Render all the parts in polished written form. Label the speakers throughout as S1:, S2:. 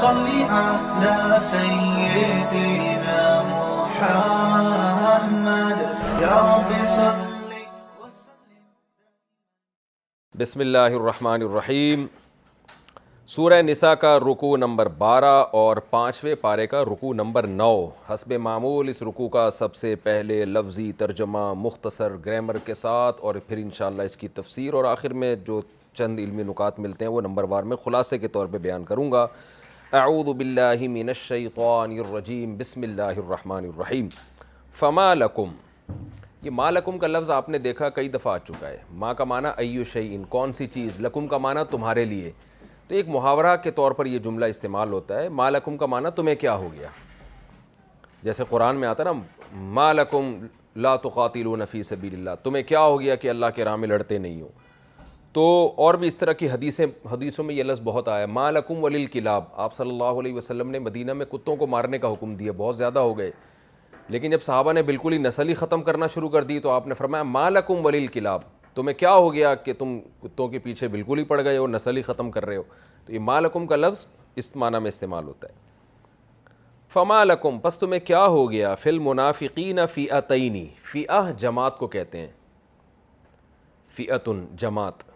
S1: صل على سيدنا محمد يا رب صل وسلم.
S2: بسم اللہ الرحمن الرحیم. سورہ نساء کا رکوع نمبر 12 اور 5ویں پارے کا رکوع نمبر 9. حسب معمول اس رکوع کا سب سے پہلے لفظی ترجمہ مختصر گرامر کے ساتھ اور پھر انشاءاللہ اس کی تفسیر اور آخر میں جو چند علمی نکات ملتے ہیں وہ نمبر وار میں خلاصے کے طور پہ بیان کروں گا. اعوذ باللہ من الشیطان الرجیم. بسم اللہ الرحمن الرحیم. فما لکم، یہ ما لکم کا لفظ آپ نے دیکھا کئی دفعہ آ چکا ہے. ما کا معنی ایو شیئن، کون سی چیز، لکم کا معنی تمہارے لیے. تو ایک محاورہ کے طور پر یہ جملہ استعمال ہوتا ہے. ما لکم کا معنی تمہیں کیا ہو گیا، جیسے قرآن میں آتا نا ما لکم لا تقاتلون فی سبیل اللہ، تمہیں کیا ہو گیا کہ اللہ کے راہ میں لڑتے نہیں ہو. تو اور بھی اس طرح کی حدیثوں میں یہ لفظ بہت آیا. ما لکم وللکلاب، آپ صلی اللہ علیہ وسلم نے مدینہ میں کتوں کو مارنے کا حکم دیا، بہت زیادہ ہو گئے. لیکن جب صحابہ نے بالکل ہی نسل ہی ختم کرنا شروع کر دی تو آپ نے فرمایا ما لکم وللکلاب، تمہیں کیا ہو گیا کہ تم کتوں کے پیچھے بالکل ہی پڑ گئے ہو، نسل ہی ختم کر رہے ہو. تو یہ ما لکم کا لفظ اس معنی میں استعمال ہوتا ہے. فما لکم، پس تمہیں کیا ہو گیا، فی المنافقین فئتین، فئہ جماعت کو کہتے ہیں، فئتن جماعت،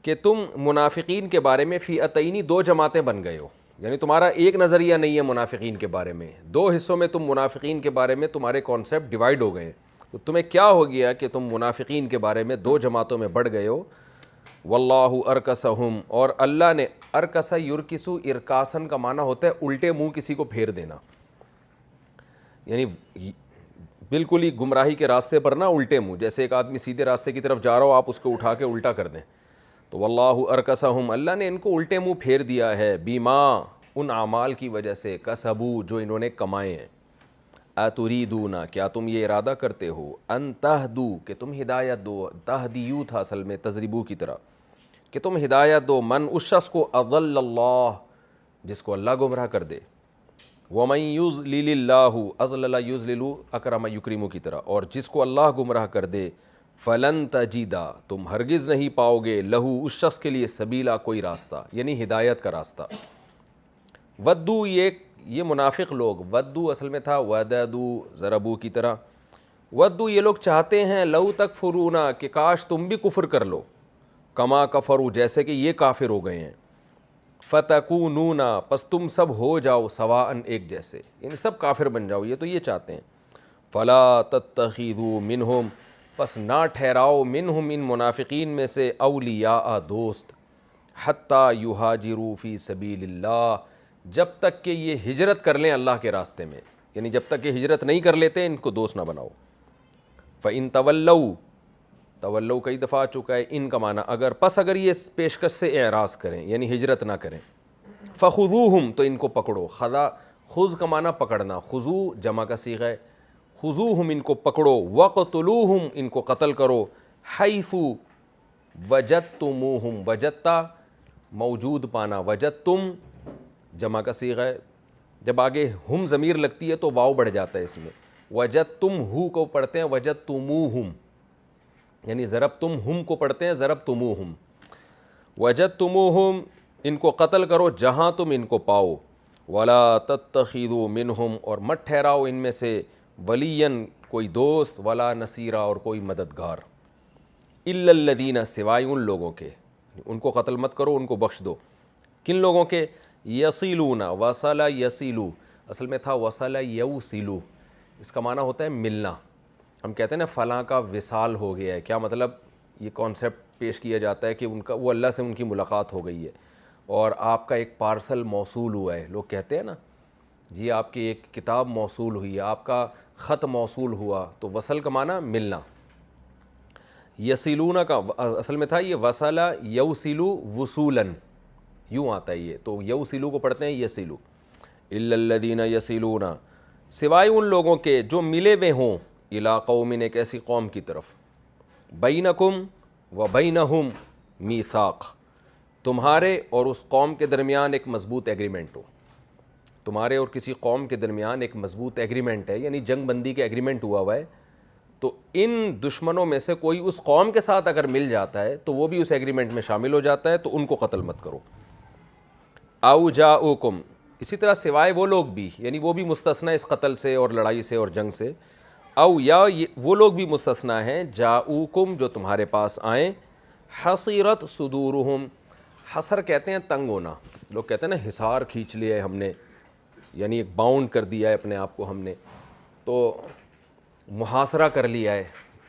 S2: کہ تم منافقین کے بارے میں فئتین دو جماعتیں بن گئے ہو. یعنی تمہارا ایک نظریہ نہیں ہے منافقین کے بارے میں، دو حصوں میں تم منافقین کے بارے میں تمہارے کانسیپٹ ڈیوائیڈ ہو گئے ہیں. تو تمہیں کیا ہو گیا کہ تم منافقین کے بارے میں دو جماعتوں میں بڑھ گئے ہو. واللہ ارکسہم، اور اللہ نے، ارکسہ یرکسو، ارکاسن کا معنی ہوتا ہے الٹے منہ کسی کو پھیر دینا، یعنی بالکل ہی گمراہی کے راستے پر نہ الٹے منہ، جیسے ایک آدمی سیدھے راستے کی طرف جا رہا ہو آپ اس کو اٹھا کے الٹا کر دیں. تو واللہ ارکسہم، اللہ نے ان کو الٹے منہ پھیر دیا ہے، بیما، ان اعمال کی وجہ سے، کسبو، جو انہوں نے کمائے ہیں. اتریدون، کیا تم یہ ارادہ کرتے ہو، ان تہدو، کہ تم ہدایت دو، تہدیو تھا اصل میں تضریبو کی طرح، کہ تم ہدایت دو، من، اس شخص کو، اضل اللہ، جس کو اللہ گمراہ کر دے. ومن یضلل اللہ، اضلل یضلل اکرم یکرم کی طرح، اور جس کو اللہ گمراہ کر دے، فلن تجیدا، تم ہرگز نہیں پاؤ گے، لہو، اس شخص کے لیے، سبیلا، کوئی راستہ، یعنی ہدایت کا راستہ. ودو، یہ منافق لوگ، ودو اصل میں تھا وددو، ضربو کی طرح. ودو، یہ لوگ چاہتے ہیں، لو تکفرون، کہ کاش تم بھی کفر کر لو، کما کفروا، جیسے کہ یہ کافر ہو گئے ہیں. فتکونون، پس تم سب ہو جاؤ، سواءً، ایک جیسے، یعنی سب کافر بن جاؤ، یہ تو یہ چاہتے ہیں. فلا تتخذوا منہم، پس نہ ٹھہراؤ، منہم، ان منافقین میں سے، اولیاء، دوست، حتی یہاجروا فی سبیل اللہ، جب تک کہ یہ ہجرت کر لیں اللہ کے راستے میں، یعنی جب تک کہ ہجرت نہیں کر لیتے ان کو دوست نہ بناؤ. فَإِن تَوَلَّوْا، تولو کئی دفعہ آ چکا ہے، ان کا معنی اگر، پس اگر یہ پیشکش سے اعراض کریں یعنی ہجرت نہ کریں. فَخُذُوهُمْ، تو ان کو پکڑو. خُذ کا معنی پکڑنا، خُذُو جمع کا صیغہ ہے، خُذُوهُمْ، ان کو پکڑو، وَقْتُلُوهُمْ، ان کو قتل کرو، حَيْثُ وَجَدْتُمُوهُمْ، وجدتا موجود پانا، وجدتم جمع کا صیغہ ہے، جب آگے ہم ضمیر لگتی ہے تو واو بڑھ جاتا ہے اس میں. وجدتم ہو کو پڑھتے ہیں وجدتموہم، یعنی ضربتم کو پڑھتے ہیں ضربتموہم. وجدتموہم، ان کو قتل کرو جہاں تم ان کو پاؤ. ولا تتخذوا منہم، اور مت ٹھہراؤ ان میں سے، ولین، کوئی دوست، ولا نصیرا، اور کوئی مددگار. الا الذین، سوائے ان لوگوں کے، ان کو قتل مت کرو، ان کو بخش دو. کن لوگوں کے، یصلون، وصل یصلو، اصل میں تھا وصل یوصلو، اس کا معنی ہوتا ہے ملنا. ہم کہتے ہیں نا فلاں کا وصال ہو گیا ہے، کیا مطلب، یہ کانسیپٹ پیش کیا جاتا ہے کہ ان کا، وہ اللہ سے ان کی ملاقات ہو گئی ہے اور آپ کا ایک پارسل موصول ہوا ہے. لوگ کہتے ہیں نا جی آپ کی ایک کتاب موصول ہوئی ہے، آپ کا خط موصول ہوا. تو وصل کا معنی ملنا. یصلون کا اصل میں تھا یہ وصل یوصلو وصولاً، یوں آتا ہے یہ، تو یوصلو کو پڑھتے ہیں یصلو. الا الذین یصلون، سوائے ان لوگوں کے جو ملے ہوئے ہوں، الی قوم، ایک ایسی قوم کی طرف، بینکم و بینہم میثاق، تمہارے اور اس قوم کے درمیان ایک مضبوط ایگریمنٹ ہو. تمہارے اور کسی قوم کے درمیان ایک مضبوط ایگریمنٹ ہے، یعنی جنگ بندی کا ایگریمنٹ ہوا ہوا ہے. تو ان دشمنوں میں سے کوئی اس قوم کے ساتھ اگر مل جاتا ہے تو وہ بھی اس ایگریمنٹ میں شامل ہو جاتا ہے، تو ان کو قتل مت کرو. او جاؤکم، اسی طرح سوائے وہ لوگ بھی، یعنی وہ بھی مستثنی اس قتل سے اور لڑائی سے اور جنگ سے، او یا وہ لوگ بھی مستثنی ہیں جاؤکم جو تمہارے پاس آئیں، حصیرت صدورہم، حصر کہتے ہیں تنگ ہونا، لوگ کہتے ہیں نا حصار کھینچ لیا ہے ہم نے، یعنی ایک باؤنڈ کر دیا ہے اپنے آپ کو ہم نے، تو محاصرہ کر لیا ہے،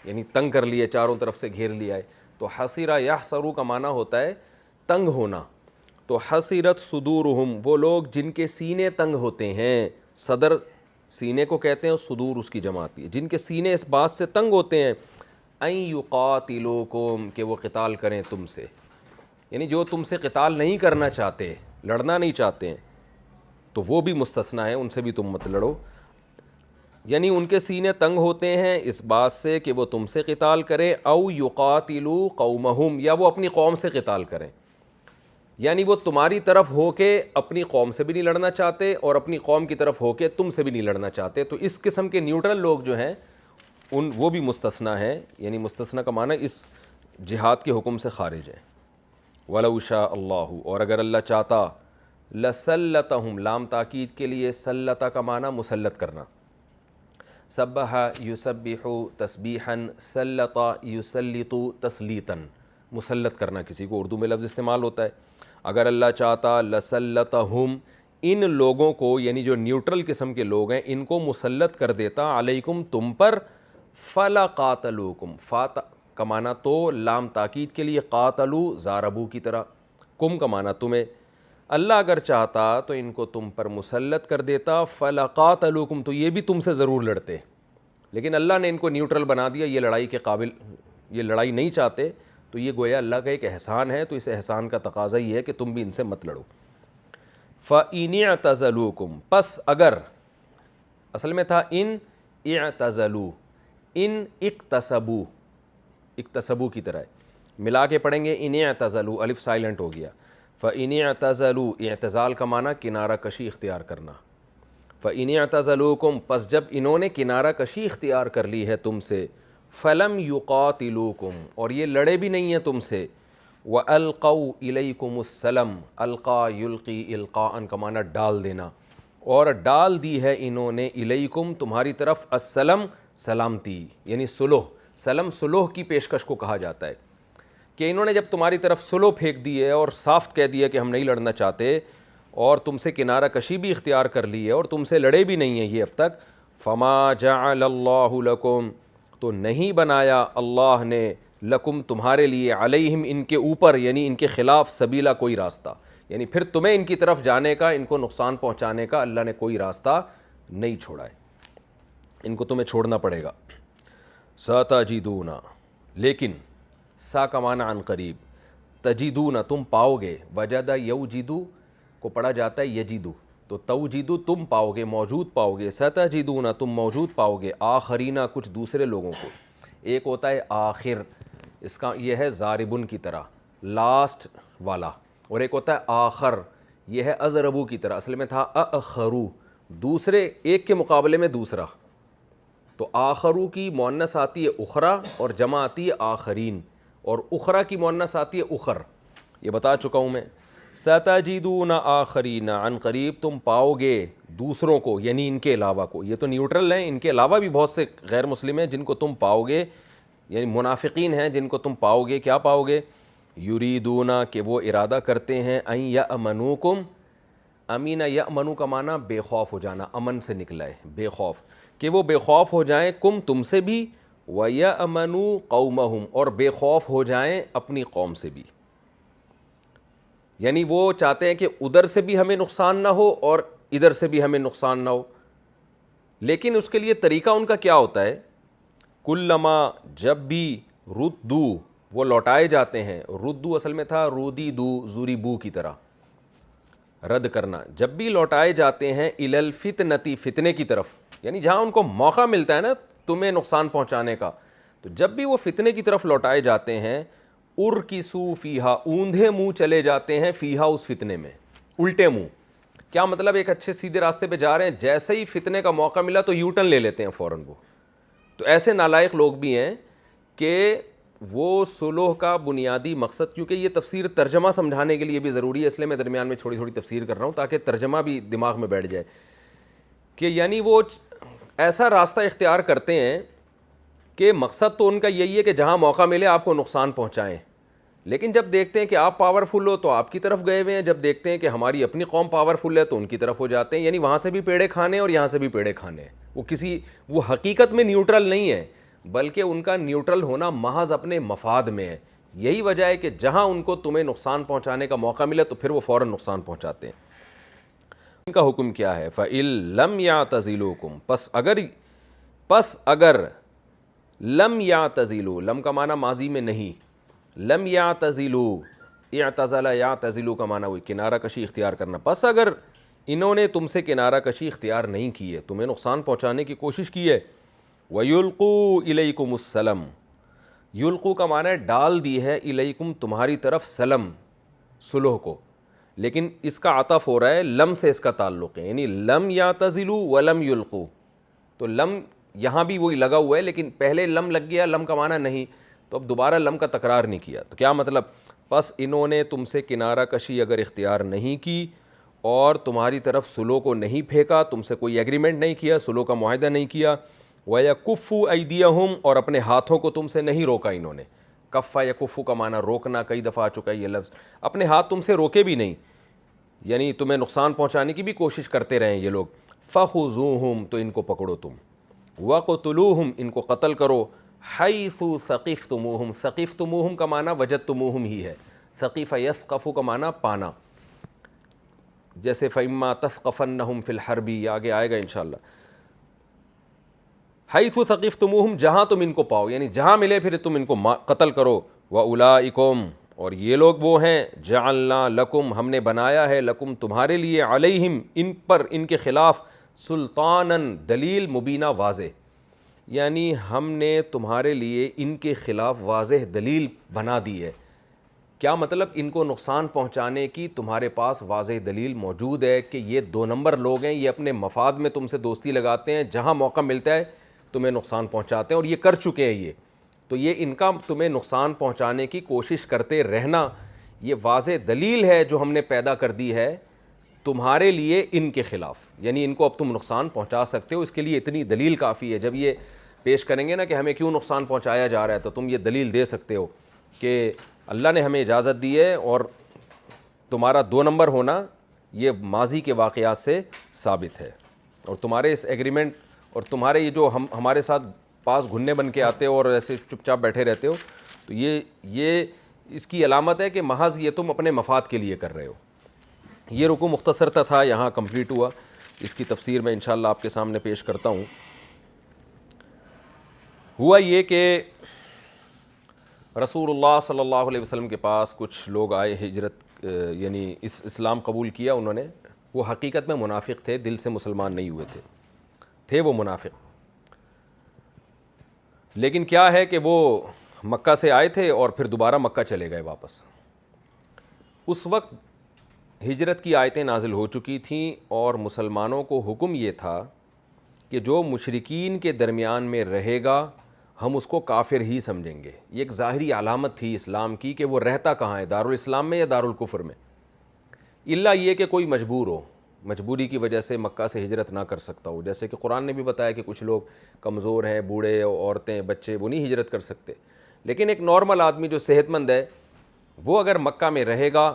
S2: یعنی تنگ کر لیا ہے، چاروں طرف سے گھیر لیا ہے، تو حصیرہ یحصرو کا معنی ہوتا ہے تنگ ہونا، تو حصیرت صدورہم وہ لوگ جن کے سینے تنگ ہوتے ہیں، صدر سینے کو کہتے ہیں اور صدور اس کی جمع آتی ہے، جن کے سینے اس بات سے تنگ ہوتے ہیں ان یقاتلوکم کہ وہ قتال کریں تم سے، یعنی جو تم سے قتال نہیں کرنا چاہتے، لڑنا نہیں چاہتے ہیں، تو وہ بھی مستثنی ہیں، ان سے بھی تم مت لڑو، یعنی ان کے سینے تنگ ہوتے ہیں اس بات سے کہ وہ تم سے قتال کریں، او یقاتلوا قومہم یا وہ اپنی قوم سے قتال کریں، یعنی وہ تمہاری طرف ہو کے اپنی قوم سے بھی نہیں لڑنا چاہتے اور اپنی قوم کی طرف ہو کے تم سے بھی نہیں لڑنا چاہتے، تو اس قسم کے نیوٹرل لوگ جو ہیں وہ بھی مستثنی ہیں، یعنی مستثنی کا معنی اس جہاد کے حکم سے خارج ہے۔ وَلَوْ شَاءَ اللَّهُ اور اگر اللہ چاہتا، لَسَلَّطَهُمْ لام تاکید کے لیے، سلطہ کا معنی مسلط کرنا، سبح یسبح تسبیحاً، سلط یسلط تسلیطاً، مسلط کرنا کسی کو، اردو میں لفظ استعمال ہوتا ہے، اگر اللہ چاہتا لسلطہم ان لوگوں کو، یعنی جو نیوٹرل قسم کے لوگ ہیں ان کو مسلط کر دیتا، علیکم تم پر، فلقاتلوکم، کا معنی تو لام تاکید کے لیے، قاتلو زاربو کی طرح، کم کا معنی تمہیں، اللہ اگر چاہتا تو ان کو تم پر مسلط کر دیتا، فلقاتلوکم تو یہ بھی تم سے ضرور لڑتے، لیکن اللہ نے ان کو نیوٹرل بنا دیا، یہ لڑائی کے قابل، یہ لڑائی نہیں چاہتے، تو یہ گویا اللہ کا ایک احسان ہے، تو اس احسان کا تقاضا یہ ہے کہ تم بھی ان سے مت لڑو۔ فَإِنِ اعْتَزَلُوكُمْ پس اگر، اصل میں تھا ان اعتزلوا، ان اقتصبوا، اقتصبوا کی طرح ہے، ملا کے پڑھیں گے ان اعتزلوا، الف سائلنٹ ہو گیا، فَإِنِ اعْتَزَلُوا اعتزال کا معنی کنارہ کشی اختیار کرنا، فَإِنِ اعْتَزَلُوكُمْ پس جب انہوں نے کنارہ کشی اختیار کر لی ہے تم سے، فَلَمْ يُقَاتِلُوكُمْ اور یہ لڑے بھی نہیں ہیں تم سے، وَأَلْقَوْا إِلَيْكُمُ السَّلَمْ القا یلقی القاءً کا معنی ڈال دینا، اور ڈال دی ہے انہوں نے الیکم تمہاری طرف السلم سلامتی، یعنی صلح، سلم صلح کی پیشکش کو کہا جاتا ہے، کہ انہوں نے جب تمہاری طرف صلح پھینک دی ہے اور صاف کہہ دیا کہ ہم نہیں لڑنا چاہتے اور تم سے کنارہ کشی بھی اختیار کر لی ہے اور تم سے لڑے بھی نہیں ہیں یہ اب تک، فما جعل اللہ لکم تو نہیں بنایا اللہ نے، لکم تمہارے لیے، علیہم ان کے اوپر، یعنی ان کے خلاف، سبیلا کوئی راستہ، یعنی پھر تمہیں ان کی طرف جانے کا، ان کو نقصان پہنچانے کا اللہ نے کوئی راستہ نہیں چھوڑا ہے، ان کو تمہیں چھوڑنا پڑے گا۔ ستجدون لیکن، سا کا معنی عن قریب، تجدون تم پاؤ گے، وجد یوجدو کو پڑھا جاتا ہے یجدو، تو توجدو تم پاؤ گے، موجود پاؤ گے، ستجدون تم موجود پاؤ گے، آخرینہ کچھ دوسرے لوگوں کو، ایک ہوتا ہے آخر، اس کا یہ ہے زاربن کی طرح لاسٹ والا، اور ایک ہوتا ہے آخر، یہ ہے ازربو کی طرح، اصل میں تھا اخرو، دوسرے ایک کے مقابلے میں دوسرا، تو آخرو کی مؤنث آتی ہے اخرا اور جمع آتی ہے آخرین، اور اخرا کی مؤنث آتی ہے اخر، یہ بتا چکا ہوں میں۔ ستجدون آخرین عن قریب تم پاؤ گے دوسروں کو، یعنی ان کے علاوہ کو، یہ تو نیوٹرل ہیں، ان کے علاوہ بھی بہت سے غیر مسلم ہیں جن کو تم پاؤ گے، یعنی منافقین ہیں جن کو تم پاؤ گے، کیا پاؤ گے، یریدون کہ وہ ارادہ کرتے ہیں، ان یأمنوکم، امین یأمنو کا معنی بے خوف ہو جانا، امن سے نکلا ہے، بے خوف، کہ وہ بے خوف ہو جائیں کم تم سے بھی، وَيَأْمَنُوا قَوْمَهُمْ اور بے خوف ہو جائیں اپنی قوم سے بھی، یعنی وہ چاہتے ہیں کہ ادھر سے بھی ہمیں نقصان نہ ہو اور ادھر سے بھی ہمیں نقصان نہ ہو، لیکن اس کے لیے طریقہ ان کا کیا ہوتا ہے، کلما جب بھی، ردو وہ لوٹائے جاتے ہیں، ردو اصل میں تھا رودی دو زوری بو کی طرح رد کرنا، جب بھی لوٹائے جاتے ہیں الی الفتنتی فتنے کی طرف، یعنی جہاں ان کو موقع ملتا ہے نا تمہیں نقصان پہنچانے کا، تو جب بھی وہ فتنے کی طرف لوٹائے جاتے ہیں، ارکسو فیہا اوندھے منہ چلے جاتے ہیں، فیہا اس فتنے میں، الٹے منہ، کیا مطلب ایک اچھے سیدھے راستے پہ جا رہے ہیں، جیسے ہی فتنے کا موقع ملا تو یو ٹرن لے لیتے ہیں فوراً وہ، تو ایسے نالائق لوگ بھی ہیں کہ وہ صلح کا بنیادی مقصد، کیونکہ یہ تفسیر ترجمہ سمجھانے کے لیے بھی ضروری ہے، اس لیے میں درمیان میں تھوڑی تھوڑی تفسیر کر رہا ہوں تاکہ ترجمہ بھی دماغ میں بیٹھ جائے، کہ یعنی وہ ایسا راستہ اختیار کرتے ہیں کہ مقصد تو ان کا یہی ہے کہ جہاں موقع ملے آپ کو نقصان پہنچائیں، لیکن جب دیکھتے ہیں کہ آپ پاورفل ہو تو آپ کی طرف گئے ہوئے ہیں، جب دیکھتے ہیں کہ ہماری اپنی قوم پاورفل ہے تو ان کی طرف ہو جاتے ہیں، یعنی وہاں سے بھی پیڑے کھانے اور یہاں سے بھی پیڑے کھانے ہیں۔ وہ حقیقت میں نیوٹرل نہیں ہے، بلکہ ان کا نیوٹرل ہونا محض اپنے مفاد میں ہے۔ یہی وجہ ہے کہ جہاں ان کو تمہیں نقصان پہنچانے کا موقع ملے تو پھر وہ فوراً نقصان پہنچاتے ہیں۔ ان کا حکم کیا ہے؟ فَإِن لَمْ يَعْتَزِلُوكُمْ، پس اگر لم یعتزلوا، لم کا معنی ماضی میں نہیں، لم یعتزلوا، اعتزل یعتزلوا کا معنی وہی کنارہ کشی اختیار کرنا، پس اگر انہوں نے تم سے کنارہ کشی اختیار نہیں کی ہے، تمہیں نقصان پہنچانے کی کوشش کی ہے، وَيُلْقُوا إِلَيْكُمُ السَّلَمَ، یلقو کا معنی ہے ڈال دی ہے، الیکم تمہاری طرف، سلم صلح کو، لیکن اس کا عطف ہو رہا ہے لم سے، اس کا تعلق ہے، یعنی لم یعتزلوا ولم یلقوا، تو لم یہاں بھی وہی لگا ہوا ہے، لیکن پہلے لم لگ گیا، لم کا معنی نہیں، تو اب دوبارہ لم کا تکرار نہیں کیا، تو کیا مطلب؟ پس انہوں نے تم سے کنارہ کشی اگر اختیار نہیں کی اور تمہاری طرف صلح کو نہیں پھینکا، تم سے کوئی ایگریمنٹ نہیں کیا، صلح کا معاہدہ نہیں کیا، وَيَكُفُّ أَيْدِيَهُمْ، اور اپنے ہاتھوں کو تم سے نہیں روکا انہوں نے، کفا یکفو کا معنی روکنا، کئی دفعہ آ چکا ہے یہ لفظ، اپنے ہاتھ تم سے روکے بھی نہیں، یعنی تمہیں نقصان پہنچانے کی بھی کوشش کرتے رہیں یہ لوگ، فَخُذُوهُمْ، تو ان کو پکڑو تم، وَقْتُلُوهُمْ، ان کو قتل کرو، حَيْثُ ثَقِفْتُمُوهُمْ، ثَقِفْتُمُوهُمْ کا معنی وجدتموہم ہی ہے، ثقیف یثقف کا معنی پانا، جیسے فَإِمَّا تَثْقَفَنَّهُمْ فِي الْحَرْبِ، یہ آگے آئے گا انشاءاللہ، حَيْثُ ثَقِفْتُمُوهُمْ، جہاں تم ان کو پاؤ، یعنی جہاں ملے پھر تم ان کو قتل کرو، وَأُولَئِكُمْ، اور یہ لوگ وہ ہیں، جَعَلْنَا لَكُمْ، ہم نے بنایا ہے، لَكُمْ تمہارے لیے، عَلَيْهِمْ ان پر، ان کے خلاف، سلطاناً دلیل مبینہ واضح، یعنی ہم نے تمہارے لیے ان کے خلاف واضح دلیل بنا دی ہے، کیا مطلب؟ ان کو نقصان پہنچانے کی تمہارے پاس واضح دلیل موجود ہے کہ یہ دو نمبر لوگ ہیں، یہ اپنے مفاد میں تم سے دوستی لگاتے ہیں، جہاں موقع ملتا ہے تمہیں نقصان پہنچاتے ہیں، اور یہ کر چکے ہیں یہ، تو یہ ان کا تمہیں نقصان پہنچانے کی کوشش کرتے رہنا یہ واضح دلیل ہے جو ہم نے پیدا کر دی ہے تمہارے لیے ان کے خلاف، یعنی ان کو اب تم نقصان پہنچا سکتے ہو، اس کے لیے اتنی دلیل کافی ہے۔ جب یہ پیش کریں گے نا کہ ہمیں کیوں نقصان پہنچایا جا رہا ہے، تو تم یہ دلیل دے سکتے ہو کہ اللہ نے ہمیں اجازت دی ہے، اور تمہارا دو نمبر ہونا یہ ماضی کے واقعات سے ثابت ہے، اور تمہارے اس ایگریمنٹ اور تمہارے یہ جو ہمارے ساتھ پاس گھننے بن کے آتے ہو اور ایسے چپ چاپ بیٹھے رہتے ہو، تو یہ اس کی علامت ہے کہ محض یہ تم اپنے مفاد کے لیے کر رہے ہو۔ یہ رکوع مختصر تھا، یہاں کمپلیٹ ہوا، اس کی تفسیر میں انشاءاللہ آپ کے سامنے پیش کرتا ہوں۔ ہوا یہ کہ رسول اللہ صلی اللہ علیہ وسلم کے پاس کچھ لوگ آئے، ہجرت یعنی اسلام قبول کیا انہوں نے، وہ حقیقت میں منافق تھے، دل سے مسلمان نہیں ہوئے تھے وہ منافق، لیکن کیا ہے کہ وہ مکہ سے آئے تھے اور پھر دوبارہ مکہ چلے گئے واپس۔ اس وقت ہجرت کی آیتیں نازل ہو چکی تھیں اور مسلمانوں کو حکم یہ تھا کہ جو مشرکین کے درمیان میں رہے گا ہم اس کو کافر ہی سمجھیں گے۔ یہ ایک ظاہری علامت تھی اسلام کی کہ وہ رہتا کہاں ہے، دارالاسلام میں یا دارالکفر میں، الا یہ کہ کوئی مجبور ہو، مجبوری کی وجہ سے مکہ سے ہجرت نہ کر سکتا ہو، جیسے کہ قرآن نے بھی بتایا کہ کچھ لوگ کمزور ہیں، بوڑھے، عورتیں، بچے، وہ نہیں ہجرت کر سکتے، لیکن ایک نارمل آدمی جو صحت مند ہے وہ اگر مکہ میں رہے گا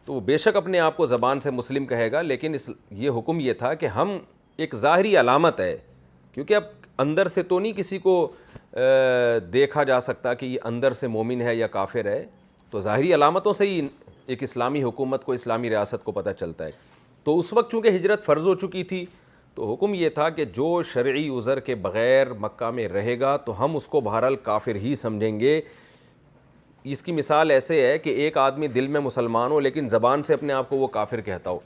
S2: تو وہ بے شک اپنے آپ کو زبان سے مسلم کہے گا، لیکن یہ حکم یہ تھا کہ ہم ایک ظاہری علامت ہے، کیونکہ اب اندر سے تو نہیں کسی کو دیکھا جا سکتا کہ یہ اندر سے مومن ہے یا کافر ہے، تو ظاہری علامتوں سے ہی ایک اسلامی حکومت کو، اسلامی ریاست کو پتہ چلتا ہے۔ تو اس وقت چونکہ ہجرت فرض ہو چکی تھی تو حکم یہ تھا کہ جو شرعی عذر کے بغیر مکہ میں رہے گا تو ہم اس کو بہرحال کافر ہی سمجھیں گے۔ اس کی مثال ایسے ہے کہ ایک آدمی دل میں مسلمان ہو لیکن زبان سے اپنے آپ کو وہ کافر کہتا ہو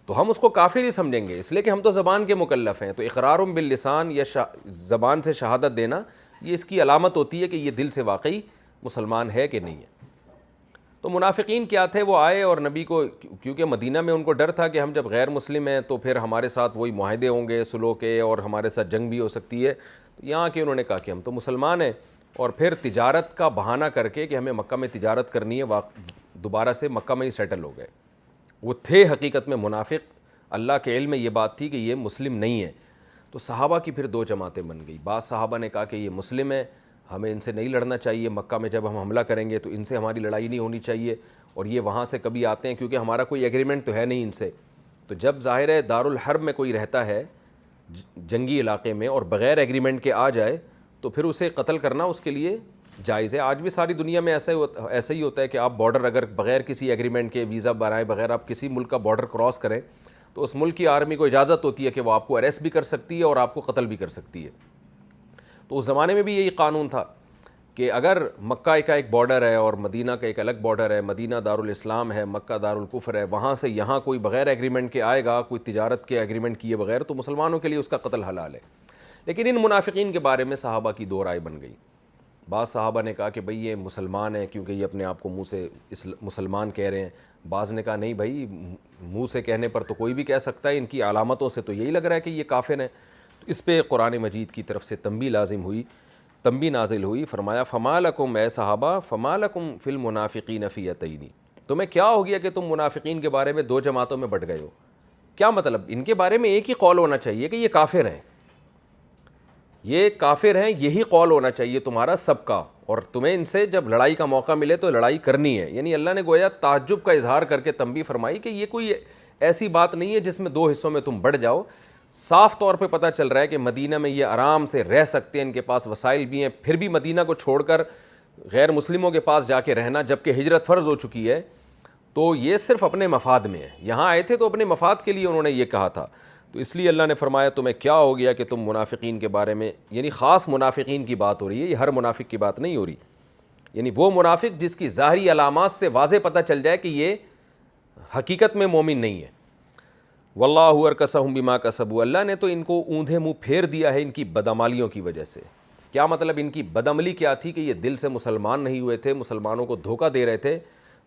S2: تو ہم اس کو کافر ہی سمجھیں گے، اس لیے کہ ہم تو زبان کے مکلف ہیں۔ تو اقرار باللسان یا زبان سے شہادت دینا یہ اس کی علامت ہوتی ہے کہ یہ دل سے واقعی مسلمان ہے کہ نہیں ہے۔ تو منافقین کیا تھے؟ وہ آئے اور نبی کو، کیونکہ مدینہ میں ان کو ڈر تھا کہ ہم جب غیر مسلم ہیں تو پھر ہمارے ساتھ وہی معاہدے ہوں گے صلح کے اور ہمارے ساتھ جنگ بھی ہو سکتی ہے، تو یہاں کہ انہوں نے کہا کہ ہم تو مسلمان ہیں اور پھر تجارت کا بہانہ کر کے کہ ہمیں مکہ میں تجارت کرنی ہے دوبارہ سے مکہ میں ہی سیٹل ہو گئے. وہ تھے حقیقت میں منافق, اللہ کے علم میں یہ بات تھی کہ یہ مسلم نہیں ہے. تو صحابہ کی پھر دو جماعتیں بن گئی. بعض صحابہ نے کہا کہ یہ مسلم ہے, ہمیں ان سے نہیں لڑنا چاہیے, مکہ میں جب ہم حملہ کریں گے تو ان سے ہماری لڑائی نہیں ہونی چاہیے, اور یہ وہاں سے کبھی آتے ہیں کیونکہ ہمارا کوئی ایگریمنٹ تو ہے نہیں ان سے. تو جب ظاہر ہے دارالحرب میں کوئی رہتا ہے جنگی علاقے میں اور بغیر ایگریمنٹ کے آ جائے تو پھر اسے قتل کرنا اس کے لیے جائز ہے. آج بھی ساری دنیا میں ایسا ہی ہوتا ہے کہ آپ بارڈر اگر بغیر کسی ایگریمنٹ کے ویزا بنائے بغیر آپ کسی ملک کا بارڈر کراس کریں تو اس ملک کی آرمی کو اجازت ہوتی ہے کہ وہ آپ کو اریسٹ بھی کر سکتی ہے اور آپ کو قتل بھی کر سکتی ہے. تو اس زمانے میں بھی یہی قانون تھا کہ اگر مکہ کا ایک بارڈر ہے اور مدینہ کا ایک الگ بارڈر ہے, مدینہ دارالاسلام ہے, مکہ دارالکفر ہے, وہاں سے یہاں کوئی بغیر ایگریمنٹ کے آئے گا, کوئی تجارت کے ایگریمنٹ کیے بغیر, تو مسلمانوں کے لیے اس کا قتل حلال ہے. لیکن ان منافقین کے بارے میں صحابہ کی دو رائے بن گئی. بعض صحابہ نے کہا کہ بھئی یہ مسلمان ہیں کیونکہ یہ اپنے آپ کو منہ سے مسلمان کہہ رہے ہیں. بعض نے کہا نہیں بھائی, منہ سے کہنے پر تو کوئی بھی کہہ سکتا ہے, ان کی علامتوں سے تو یہی لگ رہا ہے کہ یہ کافر ہیں. تو اس پہ قرآن مجید کی طرف سے تنبیہ نازل ہوئی. فرمایا فما لکم, اے صحابہ, فما لکم فی المنافقین فئتین, تمہیں کیا ہو گیا کہ تم منافقین کے بارے میں دو جماعتوں میں بٹ گئے ہو. کیا مطلب؟ ان کے بارے میں ایک ہی قول ہونا چاہیے کہ یہ کافر ہیں, یہ کافر ہیں, یہی قول ہونا چاہیے تمہارا سب کا, اور تمہیں ان سے جب لڑائی کا موقع ملے تو لڑائی کرنی ہے. یعنی اللہ نے گویا تعجب کا اظہار کر کے تنبیہ فرمائی کہ یہ کوئی ایسی بات نہیں ہے جس میں دو حصوں میں تم بڑھ جاؤ. صاف طور پہ پتہ چل رہا ہے کہ مدینہ میں یہ آرام سے رہ سکتے ہیں, ان کے پاس وسائل بھی ہیں, پھر بھی مدینہ کو چھوڑ کر غیر مسلموں کے پاس جا کے رہنا جبکہ ہجرت فرض ہو چکی ہے, تو یہ صرف اپنے مفاد میں ہے. یہاں آئے تھے تو اپنے مفاد کے لیے انہوں نے یہ کہا تھا. تو اس لیے اللہ نے فرمایا تمہیں کیا ہو گیا کہ تم منافقین کے بارے میں, یعنی خاص منافقین کی بات ہو رہی ہے, یہ ہر منافق کی بات نہیں ہو رہی. یعنی وہ منافق جس کی ظاہری علامات سے واضح پتہ چل جائے کہ یہ حقیقت میں مومن نہیں ہے. واللہ ارکسہم بما کسبوا, اللہ نے تو ان کو اوندھے منہ پھیر دیا ہے ان کی بدعمالیوں کی وجہ سے. کیا مطلب ان کی بدعملی کیا تھی کہ یہ دل سے مسلمان نہیں ہوئے تھے, مسلمانوں کو دھوکہ دے رہے تھے,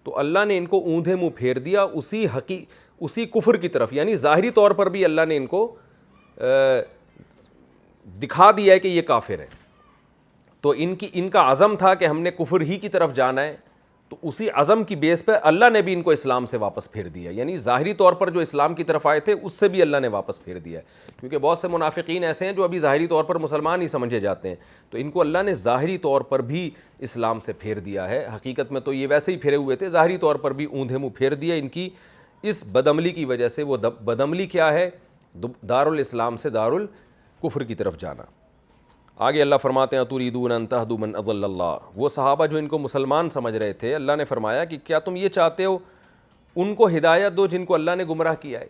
S2: تو اللہ نے ان کو اوندھے منہ پھیر دیا اسی کفر کی طرف. یعنی ظاہری طور پر بھی اللہ نے ان کو دکھا دیا ہے کہ یہ کافر ہیں. تو ان کا عزم تھا کہ ہم نے کفر ہی کی طرف جانا ہے, تو اسی عزم کی بیس پہ اللہ نے بھی ان کو اسلام سے واپس پھیر دیا. یعنی ظاہری طور پر جو اسلام کی طرف آئے تھے اس سے بھی اللہ نے واپس پھیر دیا ہے, کیونکہ بہت سے منافقین ایسے ہیں جو ابھی ظاہری طور پر مسلمان ہی سمجھے جاتے ہیں, تو ان کو اللہ نے ظاہری طور پر بھی اسلام سے پھیر دیا ہے. حقیقت میں تو یہ ویسے ہی پھرے ہوئے تھے, ظاہری طور پر بھی اوندھے منہ پھیر دیا ان کی اس بدعملی کی وجہ سے. وہ بدعملی کیا ہے؟ دارالاسلام سے دارالکفر کی طرف جانا. آگے اللہ فرماتے ہیں تریدون ان تہدوا من اضل اللہ, وہ صحابہ جو ان کو مسلمان سمجھ رہے تھے, اللہ نے فرمایا کہ کیا تم یہ چاہتے ہو ان کو ہدایت دو جن کو اللہ نے گمراہ کیا ہے.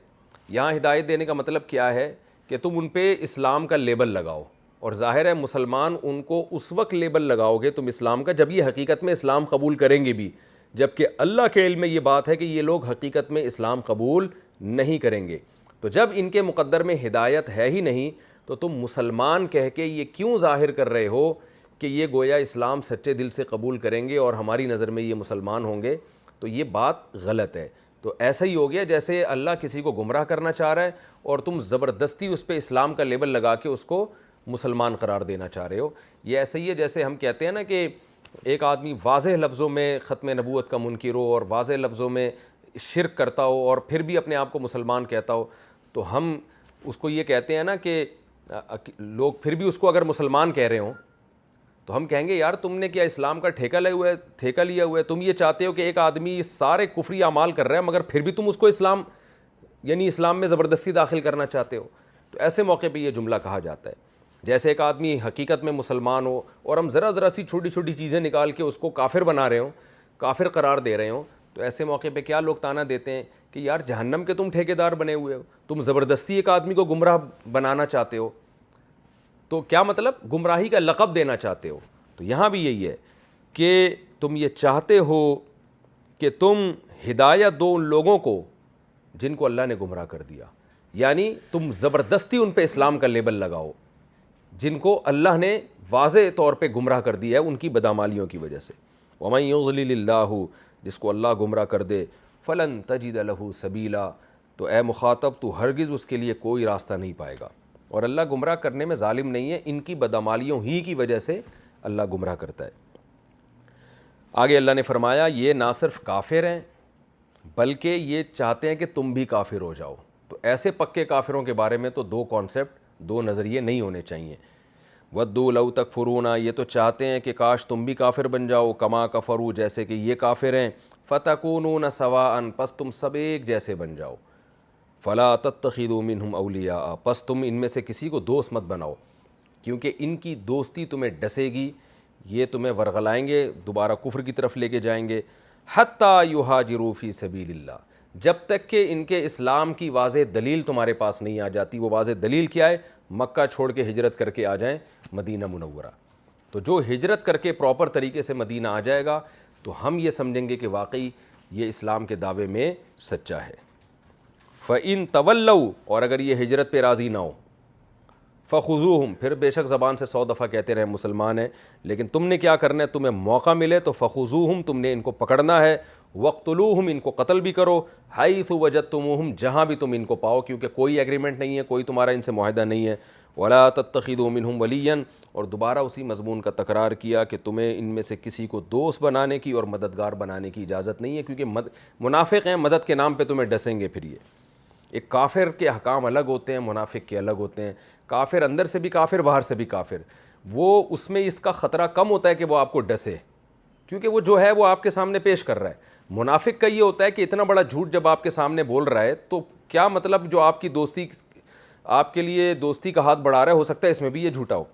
S2: یہاں ہدایت دینے کا مطلب کیا ہے کہ تم ان پہ اسلام کا لیبل لگاؤ, اور ظاہر ہے مسلمان ان کو اس وقت لیبل لگاؤ گے تم اسلام کا جب یہ حقیقت میں اسلام قبول کریں گے بھی, جبکہ اللہ کے علم میں یہ بات ہے کہ یہ لوگ حقیقت میں اسلام قبول نہیں کریں گے. تو جب ان کے مقدر میں ہدایت ہے ہی نہیں تو تم مسلمان کہہ کے یہ کیوں ظاہر کر رہے ہو کہ یہ گویا اسلام سچے دل سے قبول کریں گے اور ہماری نظر میں یہ مسلمان ہوں گے. تو یہ بات غلط ہے. تو ایسا ہی ہو گیا جیسے اللہ کسی کو گمراہ کرنا چاہ رہا ہے اور تم زبردستی اس پہ اسلام کا لیبل لگا کے اس کو مسلمان قرار دینا چاہ رہے ہو. یہ ایسا ہی ہے جیسے ہم کہتے ہیں نا کہ ایک آدمی واضح لفظوں میں ختم نبوت کا منکر ہو اور واضح لفظوں میں شرک کرتا ہو اور پھر بھی اپنے آپ کو مسلمان کہتا ہو, تو ہم اس کو یہ کہتے ہیں نا کہ لوگ پھر بھی اس کو اگر مسلمان کہہ رہے ہوں تو ہم کہیں گے یار تم نے کیا اسلام کا ٹھیکہ لیا ہوا ہے. تم یہ چاہتے ہو کہ ایک آدمی سارے کفری اعمال کر رہا ہے مگر پھر بھی تم اس کو اسلام میں زبردستی داخل کرنا چاہتے ہو. تو ایسے موقع پہ یہ جملہ کہا جاتا ہے. جیسے ایک آدمی حقیقت میں مسلمان ہو اور ہم ذرا سی چھوٹی چھوٹی چیزیں نکال کے اس کو کافر بنا رہے ہوں, کافر قرار دے رہے ہوں, تو ایسے موقع پہ کیا لوگ تانا دیتے ہیں کہ یار جہنم کے تم ٹھیکیدار بنے ہوئے ہو, تم زبردستی ایک آدمی کو گمراہ بنانا چاہتے ہو. تو کیا مطلب؟ گمراہی کا لقب دینا چاہتے ہو. تو یہاں بھی یہی ہے کہ تم یہ چاہتے ہو کہ تم ہدایت دو ان لوگوں کو جن کو اللہ نے گمراہ کر دیا, یعنی تم زبردستی ان پہ اسلام کا لیبل لگاؤ جن کو اللہ نے واضح طور پہ گمراہ کر دیا ہے ان کی بدعمالیوں کی وجہ سے. وَمَن يُضْلِلِ اللَّهُ, جس کو اللہ گمراہ کر دے, فَلَن تَجِدَ لَهُ سَبِيلًا, تو اے مخاطب تو ہرگز اس کے لیے کوئی راستہ نہیں پائے گا. اور اللہ گمراہ کرنے میں ظالم نہیں ہے, ان کی بدعمالیوں ہی کی وجہ سے اللہ گمراہ کرتا ہے۔ آگے اللہ نے فرمایا یہ نہ صرف کافر ہیں بلکہ یہ چاہتے ہیں کہ تم بھی کافر ہو جاؤ۔ تو ایسے پکے کافروں کے بارے میں تو دو کانسیپٹ، دو نظریے نہیں ہونے چاہیے۔ وَدُّوا لَوْ تَكْفُرُونَ، یہ تو چاہتے ہیں کہ کاش تم بھی کافر بن جاؤ، کما کفروا، جیسے کہ یہ کافر ہیں، فَتَكُونُونَ سَوَاءً، پس تم سب ایک جیسے بن جاؤ، فَلَا تَتَّخِذُوا مِنْهُمْ أَوْلِيَاءَ، پس تم ان میں سے کسی کو دوست مت بناؤ، کیونکہ ان کی دوستی تمہیں ڈسے گی، یہ تمہیں ورغلائیں گے، دوبارہ کفر کی طرف لے کے جائیں گے، حَتَّى يُهَاجِرُوا فِي سَبِيلِ اللَّهِ، جب تک کہ ان کے اسلام کی واضح دلیل تمہارے پاس نہیں آ جاتی۔ وہ واضح دلیل کیا ہے؟ مکہ چھوڑ کے ہجرت کر کے آ جائیں مدینہ منورہ۔ تو جو ہجرت کر کے پراپر طریقے سے مدینہ آ جائے گا تو ہم یہ سمجھیں گے کہ واقعی یہ اسلام کے دعوے میں سچا ہے۔ فَإِن تَوَلَّوْا، اور اگر یہ ہجرت پہ راضی نہ ہو، فَخُذُوهُمْ، پھر بے شک زبان سے 100 دفعہ کہتے رہے مسلمان ہیں، لیکن تم نے کیا کرنا ہے؟ تمہیں موقع ملے تو فَخُذُوهُمْ، تم نے ان کو پکڑنا ہے، وَاقْتُلُوهُمْ، ان کو قتل بھی کرو، حَيْثُ وَجَدتُّمُوهُمْ، جہاں بھی تم ان کو پاؤ، کیونکہ کوئی ایگریمنٹ نہیں ہے، کوئی تمہارا ان سے معاہدہ نہیں ہے۔ وَلَا تَتَّخِذُوا مِنْهُمْ وَلِيًّا، اور دوبارہ اسی مضمون کا تکرار کیا کہ تمہیں ان میں سے کسی کو دوست بنانے کی اور مددگار بنانے کی اجازت نہیں ہے، کیونکہ منافق ہیں، مدد کے نام پہ تمہیں ڈسیں گے۔ پھر یہ ایک کافر کے احکام الگ ہوتے ہیں، منافق کے الگ ہوتے ہیں۔ کافر اندر سے بھی کافر، باہر سے بھی کافر، وہ اس میں اس کا خطرہ کم ہوتا ہے کہ وہ آپ کو ڈسے، کیونکہ وہ جو ہے وہ آپ کے سامنے پیش کر رہا ہے۔ منافق کا یہ ہوتا ہے کہ اتنا بڑا جھوٹ جب آپ کے سامنے بول رہا ہے تو کیا مطلب جو آپ کی دوستی، آپ کے لیے دوستی کا ہاتھ بڑھا رہا ہے، ہو سکتا ہے اس میں بھی یہ جھوٹا ہو۔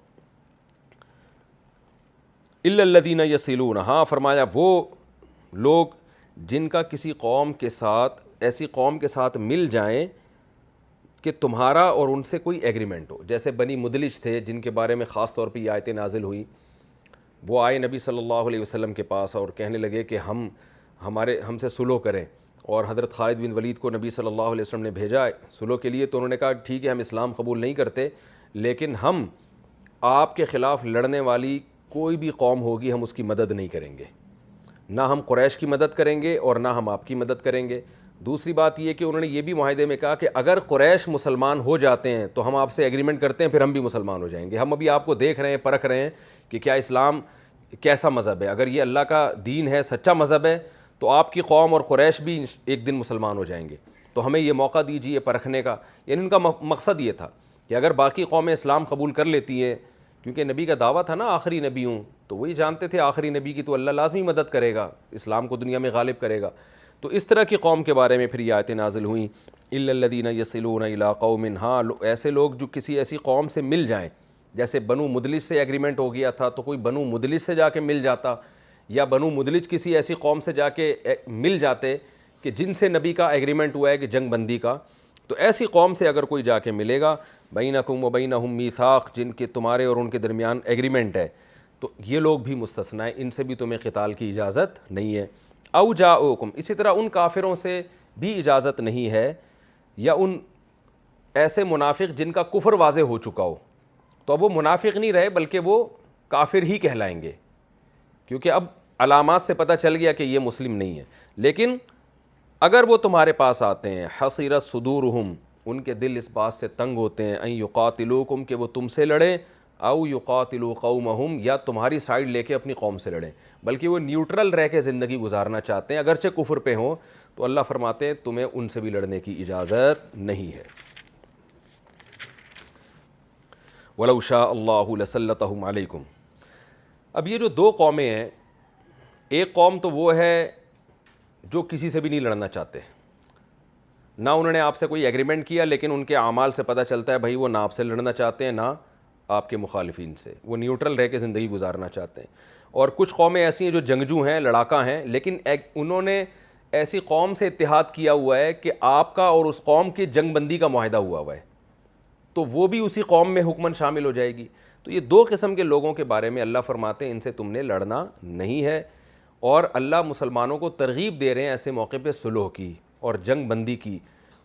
S2: اِلَّا الَّذِينَ يَصِلُونَ، ہاں فرمایا وہ لوگ جن کا کسی قوم کے ساتھ، ایسی قوم کے ساتھ مل جائیں کہ تمہارا اور ان سے کوئی ایگریمنٹ ہو، جیسے بنی مدلج تھے جن کے بارے میں خاص طور پہ یہ آیتیں نازل ہوئی۔ وہ آئے نبی صلی اللہ علیہ وسلم کے پاس اور کہنے لگے کہ ہم سے صلح کریں، اور حضرت خالد بن ولید کو نبی صلی اللہ علیہ وسلم نے بھیجا صلح کے لیے، تو انہوں نے کہا ٹھیک ہے ہم اسلام قبول نہیں کرتے، لیکن ہم آپ کے خلاف لڑنے والی کوئی بھی قوم ہوگی ہم اس کی مدد نہیں کریں گے، نہ ہم قریش کی مدد کریں گے اور نہ ہم آپ کی مدد کریں گے۔ دوسری بات یہ کہ انہوں نے یہ بھی معاہدے میں کہا کہ اگر قریش مسلمان ہو جاتے ہیں تو ہم آپ سے ایگریمنٹ کرتے ہیں، پھر ہم بھی مسلمان ہو جائیں گے۔ ہم ابھی آپ کو دیکھ رہے ہیں، پرکھ رہے ہیں کہ کیا اسلام کیسا مذہب ہے، اگر یہ اللہ کا دین ہے، سچا مذہب ہے، تو آپ کی قوم اور قریش بھی ایک دن مسلمان ہو جائیں گے، تو ہمیں یہ موقع دیجیے پرکھنے کا۔ یعنی ان کا مقصد یہ تھا کہ اگر باقی قومیں اسلام قبول کر لیتی ہیں، کیونکہ نبی کا دعویٰ تھا نا آخری نبی ہوں، تو وہی جانتے تھے آخری نبی کی تو اللہ لازمی مدد کرے گا، اسلام کو دنیا میں غالب کرے گا۔ تو اس طرح کی قوم کے بارے میں پھر یہ آیتیں نازل ہوئیں، اِلَّا الَّذِينَ يَصِلُونَ إِلَىٰ قَوْمٍ، ہاں ایسے لوگ جو کسی ایسی قوم سے مل جائیں، جیسے بنو مدلج سے ایگریمنٹ ہو گیا تھا تو کوئی بنو مدلج سے جا کے مل جاتا، یا بنو مدلج کسی ایسی قوم سے جا کے مل جاتے کہ جن سے نبی کا ایگریمنٹ ہوا ہے کہ جنگ بندی کا، تو ایسی قوم سے اگر کوئی جا کے ملے گا، بینکم و بینہم میثاق، جن کے تمہارے اور ان کے درمیان ایگریمنٹ ہے، تو یہ لوگ بھی مستثنی ہیں، ان سے بھی تمہیں قتال کی اجازت نہیں ہے۔ او جاؤکم، اسی طرح ان کافروں سے بھی اجازت نہیں ہے، یا ان ایسے منافق جن کا کفر واضح ہو چکا ہو، تو اب وہ منافق نہیں رہے بلکہ وہ کافر ہی کہلائیں گے، کیونکہ اب علامات سے پتہ چل گیا کہ یہ مسلم نہیں ہے۔ لیکن اگر وہ تمہارے پاس آتے ہیں، حصیرت صدورہم، ان کے دل اس بات سے تنگ ہوتے ہیں، ان یقاتلوکم، کہ وہ تم سے لڑیں، او یقاتلوا قومہم، یا تمہاری سائیڈ لے کے اپنی قوم سے لڑیں، بلکہ وہ نیوٹرل رہ کے زندگی گزارنا چاہتے ہیں اگرچہ کفر پہ ہوں، تو اللہ فرماتے ہیں تمہیں ان سے بھی لڑنے کی اجازت نہیں ہے۔ وَلَوْ شَاءَ اللَّهُ لَسَلَّطَهُمْ عَلَيْكُمْ، اب یہ جو دو قومیں ہیں، ایک قوم تو وہ ہے جو کسی سے بھی نہیں لڑنا چاہتے، نہ انہوں نے آپ سے کوئی ایگریمنٹ کیا، لیکن ان کے اعمال سے پتہ چلتا ہے بھائی وہ نہ آپ سے لڑنا چاہتے ہیں نہ آپ کے مخالفین سے، وہ نیوٹرل رہ کے زندگی گزارنا چاہتے ہیں۔ اور کچھ قومیں ایسی ہیں جو جنگجو ہیں، لڑاکا ہیں، لیکن انہوں نے ایسی قوم سے اتحاد کیا ہوا ہے کہ آپ کا اور اس قوم کی جنگ بندی کا معاہدہ ہوا ہے، تو وہ بھی اسی قوم میں حکماً شامل ہو جائے گی۔ تو یہ دو قسم کے لوگوں کے بارے میں اللہ فرماتے ہیں ان سے تم نے لڑنا نہیں ہے، اور اللہ مسلمانوں کو ترغیب دے رہے ہیں ایسے موقع پہ صلح کی اور جنگ بندی کی۔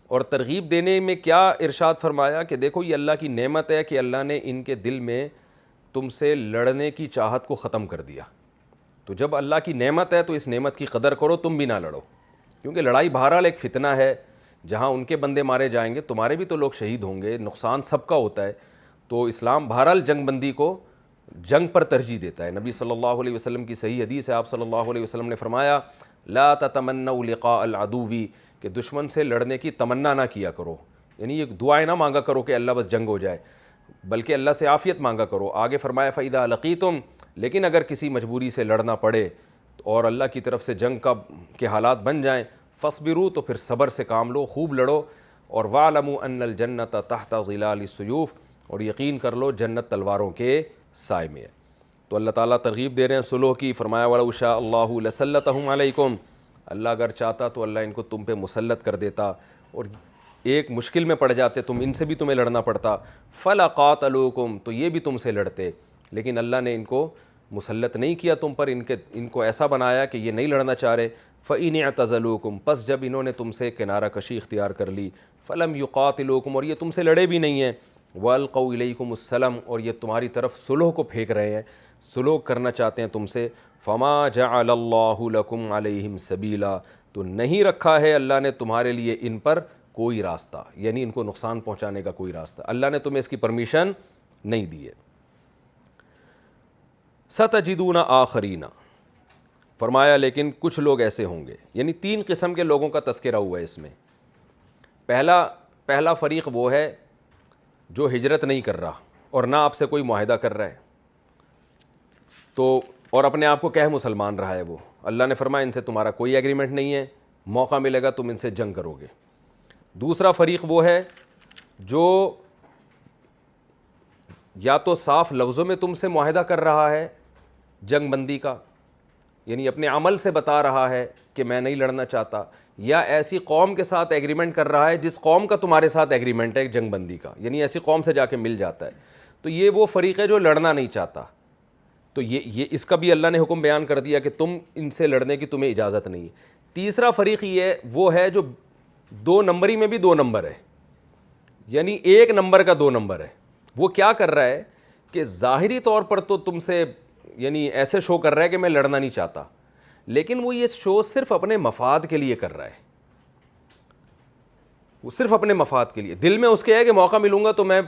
S2: اور ترغیب دینے میں کیا ارشاد فرمایا کہ دیکھو یہ اللہ کی نعمت ہے کہ اللہ نے ان کے دل میں تم سے لڑنے کی چاہت کو ختم کر دیا۔ تو جب اللہ کی نعمت ہے تو اس نعمت کی قدر کرو، تم بھی نہ لڑو، کیونکہ لڑائی بہرحال ایک فتنہ ہے، جہاں ان کے بندے مارے جائیں گے تمہارے بھی تو لوگ شہید ہوں گے، نقصان سب کا ہوتا ہے۔ تو اسلام بہرحال جنگ بندی کو جنگ پر ترجیح دیتا ہے۔ نبی صلی اللہ علیہ وسلم کی صحیح حدیث ہے، آپ صلی اللہ علیہ وسلم نے فرمایا لا تتمنوا لقاء العدو، کہ دشمن سے لڑنے کی تمنا نہ کیا کرو، یعنی یہ دعائیں نہ مانگا کرو کہ اللہ بس جنگ ہو جائے، بلکہ اللہ سے عافیت مانگا کرو۔ آگے فرمایا فَإِذَا لَقِيتُمْ، لیکن اگر کسی مجبوری سے لڑنا پڑے اور اللہ کی طرف سے جنگ کے حالات بن جائیں، فَاصْبِرُوا، تو پھر صبر سے کام لو، خوب لڑو، اور وَاعْلَمُوا أَنَّ الْجَنَّةَ تَحْتَ ظِلَالِ السُّيُوفِ، اور یقین کر لو جنت تلواروں کے سائے میں ہے۔ تو اللہ تعالیٰ ترغیب دے رہے ہیں صلح کی، فرمایا وَلَوْ شَاءَ اللَّهُ لَسَلَّطَهُمْ عَلَيْكُمْ، اللہ اگر چاہتا تو اللہ ان کو تم پہ مسلط کر دیتا، اور ایک مشکل میں پڑ جاتے تم، ان سے بھی تمہیں لڑنا پڑتا، فَلَقَاتَلُوكُمْ، تو یہ بھی تم سے لڑتے، لیکن اللہ نے ان کو مسلط نہیں کیا تم پر، ان کو ایسا بنایا کہ یہ نہیں لڑنا چاہ رہے۔ فَإِنِ اعْتَزَلُوكُمْ، پس جب انہوں نے تم سے کنارہ کشی اختیار کر لی، فَلَمْ يُقَاتِلُوكُمْ، اور یہ تم سے لڑے بھی نہیں ہیں، وَأَلْقَوْا إِلَيْكُمُ السَّلَمَ، اور یہ تمہاری طرف صلح کو پھینک رہے ہیں، صلح کرنا چاہتے ہیں تم سے، فَمَا جَعَلَ اللَّهُ لَكُمْ عَلَيْهِمْ سَبِيلًا، تو نہیں رکھا ہے اللہ نے تمہارے لیے ان پر کوئی راستہ، یعنی ان کو نقصان پہنچانے کا کوئی راستہ، اللہ نے تمہیں اس کی پرمیشن نہیں دی ہے۔ سَتَجِدُونَ آخَرِينَ، فرمایا لیکن کچھ لوگ ایسے ہوں گے، یعنی 3 قسم کے لوگوں کا تذکرہ ہوا ہے اس میں۔ پہلا فریق وہ ہے جو ہجرت نہیں کر رہا اور نہ آپ سے کوئی معاہدہ کر رہا ہے، تو اور اپنے آپ کو کہہ مسلمان رہا ہے وہ، اللہ نے فرمایا ان سے تمہارا کوئی ایگریمنٹ نہیں ہے، موقع ملے گا تم ان سے جنگ کرو گے۔ دوسرا فریق وہ ہے جو یا تو صاف لفظوں میں تم سے معاہدہ کر رہا ہے جنگ بندی کا، یعنی اپنے عمل سے بتا رہا ہے کہ میں نہیں لڑنا چاہتا، یا ایسی قوم کے ساتھ ایگریمنٹ کر رہا ہے جس قوم کا تمہارے ساتھ ایگریمنٹ ہے جنگ بندی کا، یعنی ایسی قوم سے جا کے مل جاتا ہے، تو یہ وہ فریق ہے جو لڑنا نہیں چاہتا، تو یہ اس کا بھی اللہ نے حکم بیان کر دیا کہ تم ان سے لڑنے کی تمہیں اجازت نہیں ہے۔ تیسرا فریق یہ وہ ہے جو 2 نمبری میں بھی 2 نمبر ہے، یعنی 1 نمبر کا 2 نمبر ہے، وہ کیا کر رہا ہے کہ ظاہری طور پر تو تم سے یعنی ایسے شو کر رہا ہے کہ میں لڑنا نہیں چاہتا، لیکن وہ یہ شو صرف اپنے مفاد کے لیے کر رہا ہے، وہ صرف اپنے مفاد کے لیے، دل میں اس کے ہے کہ موقع ملوں گا تو میں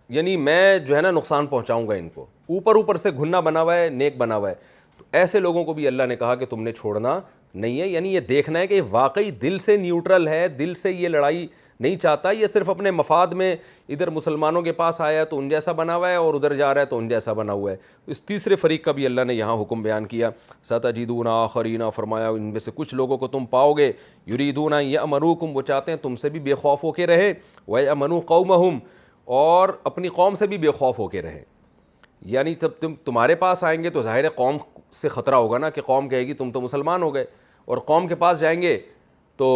S2: جو ہے نا نقصان پہنچاؤں گا ان کو، اوپر سے گھننا بنا ہوا ہے، نیک بنا ہوا ہے، تو ایسے لوگوں کو بھی اللہ نے کہا کہ تم نے چھوڑنا نہیں ہے، یعنی یہ دیکھنا ہے کہ واقعی دل سے نیوٹرل ہے، دل سے یہ لڑائی نہیں چاہتا، یہ صرف اپنے مفاد میں ادھر مسلمانوں کے پاس آیا ہے تو ان جیسا بنا ہوا ہے اور ادھر جا رہا ہے تو ان جیسا بنا ہوا ہے۔ اس تیسرے فریق کا بھی اللہ نے یہاں حکم بیان کیا، سَتَجِدُونَ آخَرِينَ، فرمایا ان میں سے کچھ لوگوں کو تم پاؤ گے، يُرِيدُونَ يَأْمَنُوكُمْ، وہ چاہتے ہیں تم سے بھی بے خوف ہو کے رہے، وَيَأْمَنُوا قَوْمَهُمْ، اور اپنی قوم سے بھی بے خوف ہو کے رہیں، یعنی جب تمہارے پاس آئیں گے تو ظاہر ہے قوم سے خطرہ ہوگا نا، کہ قوم کہے گی تم تو مسلمان ہو گئے، اور قوم کے پاس جائیں گے تو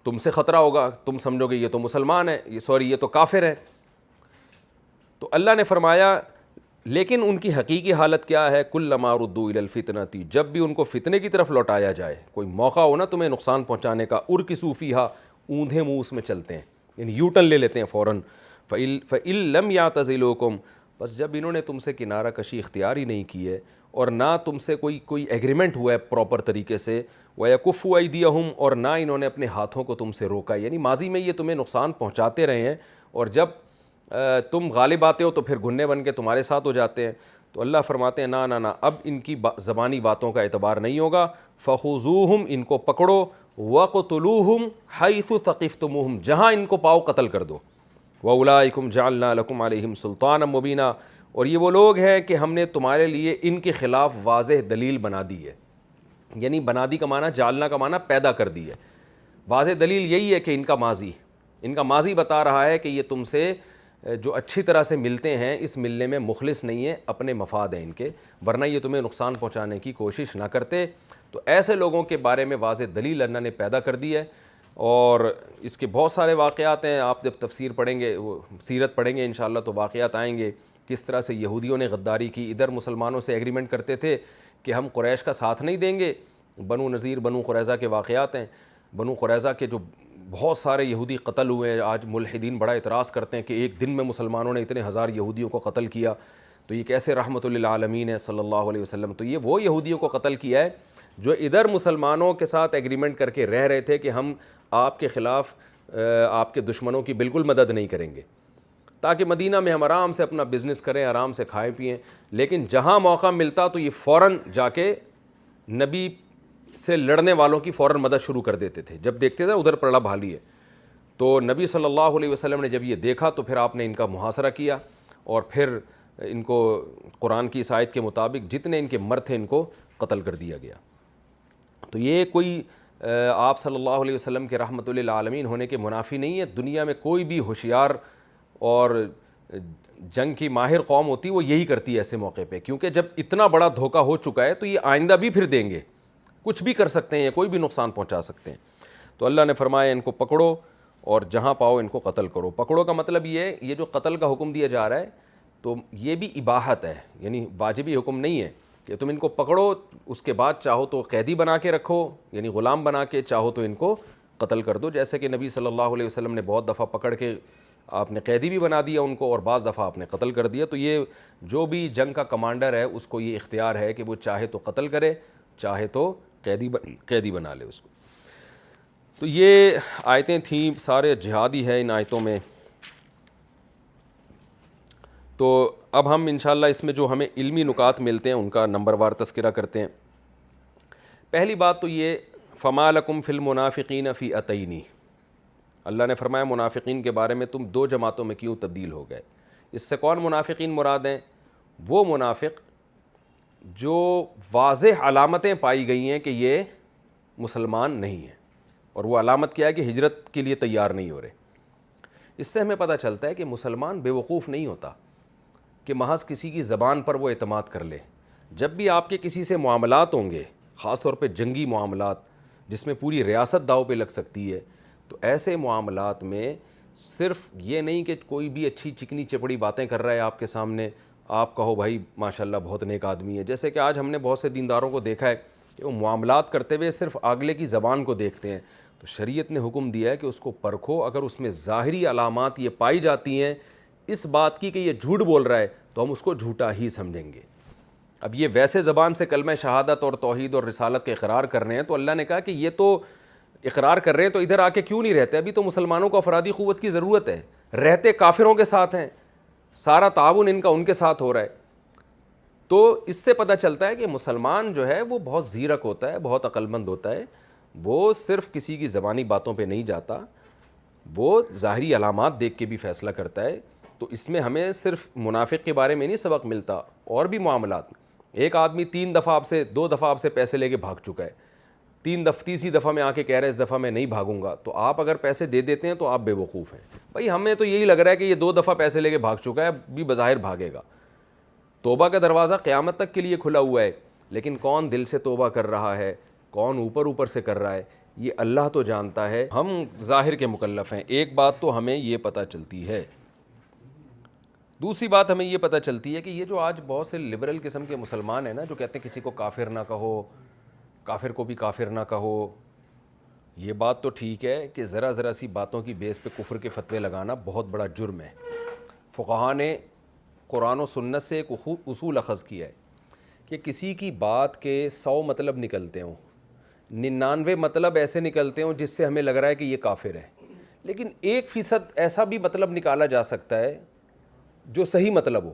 S2: تم سے خطرہ ہوگا، تم سمجھو گے یہ تو مسلمان ہے، یہ تو کافر ہے۔ تو اللہ نے فرمایا لیکن ان کی حقیقی حالت کیا ہے، کلما ردوا الی الفتنۃ، جب بھی ان کو فتنے کی طرف لوٹایا جائے، کوئی موقع ہو نا تمہیں نقصان پہنچانے کا، ارکسوا فیھا، اوندھے منہ اس میں چلتے ہیں، یعنی یو ٹرن لے لیتے ہیں فوراً، فإن لم یعتزلوکم، بس جب انہوں نے تم سے کنارہ کشی اختیار ہی نہیں کی ہے اور نہ تم سے کوئی ایگریمنٹ ہوا ہے پراپر طریقے سے، وَيَكُفُّوا أَيْدِيَهُمْ، اور نہ انہوں نے اپنے ہاتھوں کو تم سے روکا، یعنی ماضی میں یہ تمہیں نقصان پہنچاتے رہے ہیں، اور جب تم غالب آتے ہو تو پھر گھنے بن کے تمہارے ساتھ ہو جاتے ہیں، تو اللہ فرماتے ہیں نہ اب ان کی زبانی باتوں کا اعتبار نہیں ہوگا، فَخُذُوهُمْ، ان کو پکڑو، وَقْتُلُوهُمْ حَيْثُ ثَقِفْتُمُوهُمْ، جہاں ان کو پاؤ قتل کر دو، وَأُولَٰئِكُمْ جَعَلْنَا لَكُمْ عَلَيْهِمْ سُلْطَانًا مُبِينًا، اور یہ وہ لوگ ہیں کہ ہم نے تمہارے لیے ان کے خلاف واضح دلیل بنا دی ہے، یعنی بنا دی کا معنی، جالنا کا معنی پیدا کر دی ہے، واضح دلیل یہی ہے کہ ان کا ماضی بتا رہا ہے کہ یہ تم سے جو اچھی طرح سے ملتے ہیں اس ملنے میں مخلص نہیں ہے، اپنے مفاد ہیں ان کے، ورنہ یہ تمہیں نقصان پہنچانے کی کوشش نہ کرتے۔ تو ایسے لوگوں کے بارے میں واضح دلیل اللہ نے پیدا کر دی ہے، اور اس کے بہت سارے واقعات ہیں، آپ جب تفسیر پڑھیں گے، سیرت پڑھیں گے انشاءاللہ تو واقعات آئیں گے، کس طرح سے یہودیوں نے غداری کی، ادھر مسلمانوں سے ایگریمنٹ کرتے تھے کہ ہم قریش کا ساتھ نہیں دیں گے، بنو نذیر بنو قریظہ کے واقعات ہیں، بنو قریظہ کے جو بہت سارے یہودی قتل ہوئے ہیں، آج ملحدین بڑا اعتراض کرتے ہیں کہ ایک دن میں مسلمانوں نے اتنے ہزار یہودیوں کو قتل کیا، تو یہ کیسے رحمت للعالمین ہے صلی اللہ علیہ وسلم، تو یہ وہ یہودیوں کو قتل کیا ہے جو ادھر مسلمانوں کے ساتھ ایگریمنٹ کر کے رہ رہے تھے کہ ہم آپ کے خلاف آپ کے دشمنوں کی بالکل مدد نہیں کریں گے، تاکہ مدینہ میں ہم آرام سے اپنا بزنس کریں, آرام سے کھائیں پئیں. لیکن جہاں موقع ملتا تو یہ فوراً جا کے نبی سے لڑنے والوں کی فوراً مدد شروع کر دیتے تھے. جب دیکھتے تھے ادھر پڑا بھالی ہے, تو نبی صلی اللہ علیہ وسلم نے جب یہ دیکھا تو پھر آپ نے ان کا محاصرہ کیا, اور پھر ان کو قرآن کی اس آیت کے مطابق جتنے ان کے مرد تھے ان کو قتل کر دیا گیا. تو یہ کوئی آپ صلی اللہ علیہ وسلم کے رحمت للعالمین ہونے کے منافی نہیں ہے. دنیا میں کوئی بھی ہوشیار اور جنگ کی ماہر قوم ہوتی وہ یہی کرتی ہے ایسے موقع پہ, کیونکہ جب اتنا بڑا دھوکہ ہو چکا ہے تو یہ آئندہ بھی پھر دیں گے, کچھ بھی کر سکتے ہیں, کوئی بھی نقصان پہنچا سکتے ہیں. تو اللہ نے فرمایا ان کو پکڑو اور جہاں پاؤ ان کو قتل کرو. پکڑو کا مطلب یہ جو قتل کا حکم دیا جا رہا ہے تو یہ بھی اباحت ہے, یعنی واجبی حکم نہیں ہے کہ تم ان کو پکڑو, اس کے بعد چاہو تو قیدی بنا کے رکھو یعنی غلام بنا کے, چاہو تو ان کو قتل کر دو. جیسے کہ نبی صلی اللہ علیہ وسلم نے بہت دفعہ پکڑ کے آپ نے قیدی بھی بنا دیا ان کو, اور بعض دفعہ آپ نے قتل کر دیا. تو یہ جو بھی جنگ کا کمانڈر ہے اس کو یہ اختیار ہے کہ وہ چاہے تو قتل کرے, چاہے تو قیدی بنا لے اس کو. تو یہ آیتیں تھیں, سارے جہادی ہے ان آیتوں میں. تو اب ہم انشاءاللہ اس میں جو ہمیں علمی نکات ملتے ہیں ان کا نمبر وار تذکرہ کرتے ہیں. پہلی بات تو یہ فما لکم فی المنافقین فئتین, اللہ نے فرمایا منافقین کے بارے میں تم دو جماعتوں میں کیوں تبدیل ہو گئے. اس سے کون منافقین مراد ہیں؟ وہ منافق جو واضح علامتیں پائی گئی ہیں کہ یہ مسلمان نہیں ہیں, اور وہ علامت کیا ہے کہ ہجرت کے لیے تیار نہیں ہو رہے. اس سے ہمیں پتہ چلتا ہے کہ مسلمان بے وقوف نہیں ہوتا کہ محض کسی کی زبان پر وہ اعتماد کر لے. جب بھی آپ کے کسی سے معاملات ہوں گے, خاص طور پہ جنگی معاملات جس میں پوری ریاست داؤ پہ لگ سکتی ہے, تو ایسے معاملات میں صرف یہ نہیں کہ کوئی بھی اچھی چکنی چپڑی باتیں کر رہا ہے آپ کے سامنے, آپ کہو بھائی ماشاءاللہ بہت نیک آدمی ہے. جیسے کہ آج ہم نے بہت سے دینداروں کو دیکھا ہے کہ وہ معاملات کرتے ہوئے صرف اگلے کی زبان کو دیکھتے ہیں. تو شریعت نے حکم دیا ہے کہ اس کو پرکھو, اگر اس میں ظاہری علامات یہ پائی جاتی ہیں اس بات کی کہ یہ جھوٹ بول رہا ہے تو ہم اس کو جھوٹا ہی سمجھیں گے. اب یہ ویسے زبان سے کلمہ شہادت اور توحید اور رسالت کے اقرار کر رہے ہیں, تو اللہ نے کہا کہ یہ تو اقرار کر رہے ہیں تو ادھر آ کے کیوں نہیں رہتے؟ ابھی تو مسلمانوں کو افرادی قوت کی ضرورت ہے, رہتے کافروں کے ساتھ ہیں, سارا تعاون ان کا ان کے ساتھ ہو رہا ہے. تو اس سے پتہ چلتا ہے کہ مسلمان جو ہے وہ بہت زیرک ہوتا ہے, بہت عقل مند ہوتا ہے. وہ صرف کسی کی زبانی باتوں پہ نہیں جاتا, وہ ظاہری علامات دیکھ کے بھی فیصلہ کرتا ہے. تو اس میں ہمیں صرف منافق کے بارے میں نہیں سبق ملتا, اور بھی معاملات. ایک آدمی 2 دفعہ آپ سے پیسے لے کے بھاگ چکا ہے, تیسری دفعہ میں آ کے کہہ رہا ہے اس دفعہ میں نہیں بھاگوں گا, تو آپ اگر پیسے دے دیتے ہیں تو آپ بے وقوف ہیں. بھائی ہمیں تو یہی لگ رہا ہے کہ یہ 2 دفعہ پیسے لے کے بھاگ چکا ہے, بھی بظاہر بھاگے گا. توبہ کا دروازہ قیامت تک کے لیے کھلا ہوا ہے, لیکن کون دل سے توبہ کر رہا ہے, کون اوپر سے کر رہا ہے, یہ اللہ تو جانتا ہے, ہم ظاہر کے مکلف ہیں. ایک بات تو ہمیں یہ پتہ چلتی ہے. دوسری بات ہمیں یہ پتہ چلتی ہے کہ یہ جو آج بہت سے لبرل قسم کے مسلمان ہیں نا, جو کہتے ہیں کسی کو کافر نہ کہو, کافر کو بھی کافر نہ کہو. یہ بات تو ٹھیک ہے کہ ذرا سی باتوں کی بیس پہ کفر کے فتوے لگانا بہت بڑا جرم ہے. فقہا نے قرآن و سنت سے ایک اصول اخذ کیا ہے کہ کسی کی بات کے 100 مطلب نکلتے ہوں, 99 مطلب ایسے نکلتے ہوں جس سے ہمیں لگ رہا ہے کہ یہ کافر ہے, لیکن 1% ایسا بھی مطلب نکالا جا سکتا ہے جو صحیح مطلب ہو.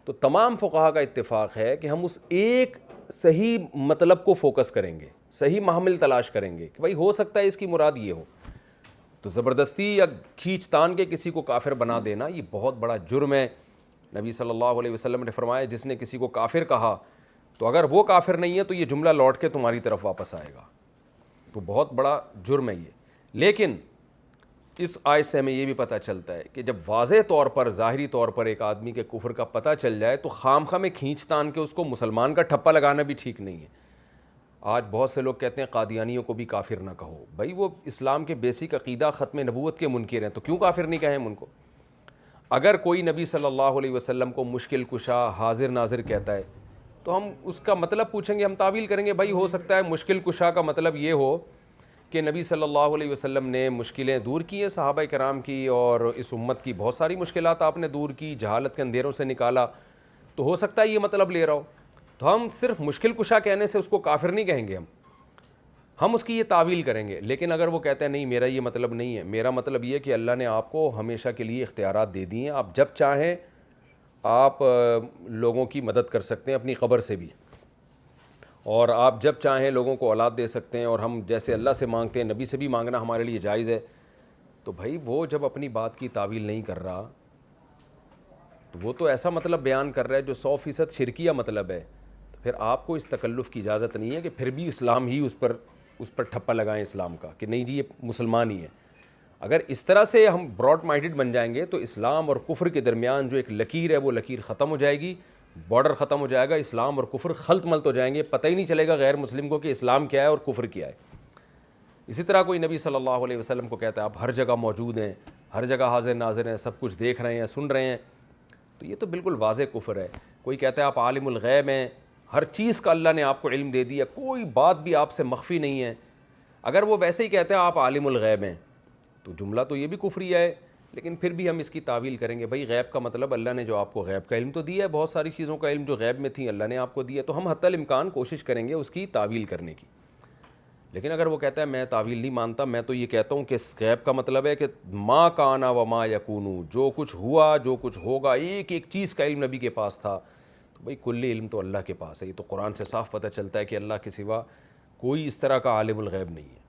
S2: تو تمام فقہا کا اتفاق ہے کہ ہم اس ایک صحیح مطلب کو فوکس کریں گے, صحیح محمل تلاش کریں گے کہ بھائی ہو سکتا ہے اس کی مراد یہ ہو. تو زبردستی یا کھینچ تان کے کسی کو کافر بنا دینا یہ بہت بڑا جرم ہے. نبی صلی اللہ علیہ وسلم نے فرمایا جس نے کسی کو کافر کہا تو اگر وہ کافر نہیں ہے تو یہ جملہ لوٹ کے تمہاری طرف واپس آئے گا. تو بہت بڑا جرم ہے یہ. لیکن اس آیت سے ہمیں یہ بھی پتہ چلتا ہے کہ جب واضح طور پر, ظاہری طور پر ایک آدمی کے کفر کا پتہ چل جائے تو خامخواہ میں کھینچ تان کے اس کو مسلمان کا ٹھپا لگانا بھی ٹھیک نہیں ہے. آج بہت سے لوگ کہتے ہیں قادیانیوں کو بھی کافر نہ کہو. بھائی وہ اسلام کے بیسک عقیدہ ختم نبوت کے منکر ہیں, تو کیوں کافر نہیں کہیں ان کو؟ اگر کوئی نبی صلی اللہ علیہ وسلم کو مشکل کشا, حاضر ناظر کہتا ہے تو ہم اس کا مطلب پوچھیں گے, ہم تعویل کریں گے. بھائی ہو سکتا ہے مشکل کشا کا مطلب یہ ہو کہ نبی صلی اللہ علیہ وسلم نے مشکلیں دور کی ہیں صحابہ کرام کی, اور اس امت کی بہت ساری مشکلات آپ نے دور کی, جہالت کے اندھیروں سے نکالا, تو ہو سکتا ہے یہ مطلب لے رہا ہو. تو ہم صرف مشکل کشا کہنے سے اس کو کافر نہیں کہیں گے. ہم اس کی یہ تعویل کریں گے. لیکن اگر وہ کہتے ہیں نہیں میرا یہ مطلب نہیں ہے, میرا مطلب یہ کہ اللہ نے آپ کو ہمیشہ کے لیے اختیارات دے دیے ہیں, آپ جب چاہیں آپ لوگوں کی مدد کر سکتے ہیں اپنی قبر سے بھی, اور آپ جب چاہیں لوگوں کو اولاد دے سکتے ہیں, اور ہم جیسے اللہ سے مانگتے ہیں نبی سے بھی مانگنا ہمارے لیے جائز ہے. تو بھائی وہ جب اپنی بات کی تعویل نہیں کر رہا تو وہ تو ایسا مطلب بیان کر رہا ہے جو 100% شرکیہ مطلب ہے. تو پھر آپ کو اس تکلف کی اجازت نہیں ہے کہ پھر بھی اسلام ہی اس پر ٹھپا لگائیں اسلام کا کہ نہیں جی یہ مسلمان ہی ہے. اگر اس طرح سے ہم براڈ مائنڈڈ بن جائیں گے تو اسلام اور کفر کے درمیان جو ایک لکیر ہے وہ لکیر ختم ہو جائے گی, بارڈر ختم ہو جائے گا, اسلام اور کفر خلط ملط ہو جائیں گے, پتہ ہی نہیں چلے گا غیر مسلم کو کہ اسلام کیا ہے اور کفر کیا ہے. اسی طرح کوئی نبی صلی اللہ علیہ وسلم کو کہتا ہے آپ ہر جگہ موجود ہیں, ہر جگہ حاضر ناظر ہیں, سب کچھ دیکھ رہے ہیں, سن رہے ہیں, تو یہ تو بالکل واضح کفر ہے. کوئی کہتا ہے آپ عالم الغیب ہیں, ہر چیز کا اللہ نے آپ کو علم دے دیا, کوئی بات بھی آپ سے مخفی نہیں ہے. اگر وہ ویسے ہی کہتے ہیں آپ عالم الغیب ہیں تو جملہ تو یہ بھی کفریہ ہے. لیکن پھر بھی ہم اس کی تعویل کریں گے بھائی غیب کا مطلب اللہ نے جو آپ کو غیب کا علم تو دیا ہے, بہت ساری چیزوں کا علم جو غیب میں تھیں اللہ نے آپ کو دیا, تو ہم حتی الامکان کوشش کریں گے اس کی تعویل کرنے کی. لیکن اگر وہ کہتا ہے میں تعویل نہیں مانتا, میں تو یہ کہتا ہوں کہ غیب کا مطلب ہے کہ ما کانا و ما یکونو, جو کچھ ہوا جو کچھ ہوگا ایک ایک چیز کا علم نبی کے پاس تھا, تو بھائی کلی علم تو اللہ کے پاس ہے. یہ تو قرآن سے صاف پتہ چلتا ہے کہ اللہ کے سوا کوئی اس طرح کا عالم الغیب نہیں ہے.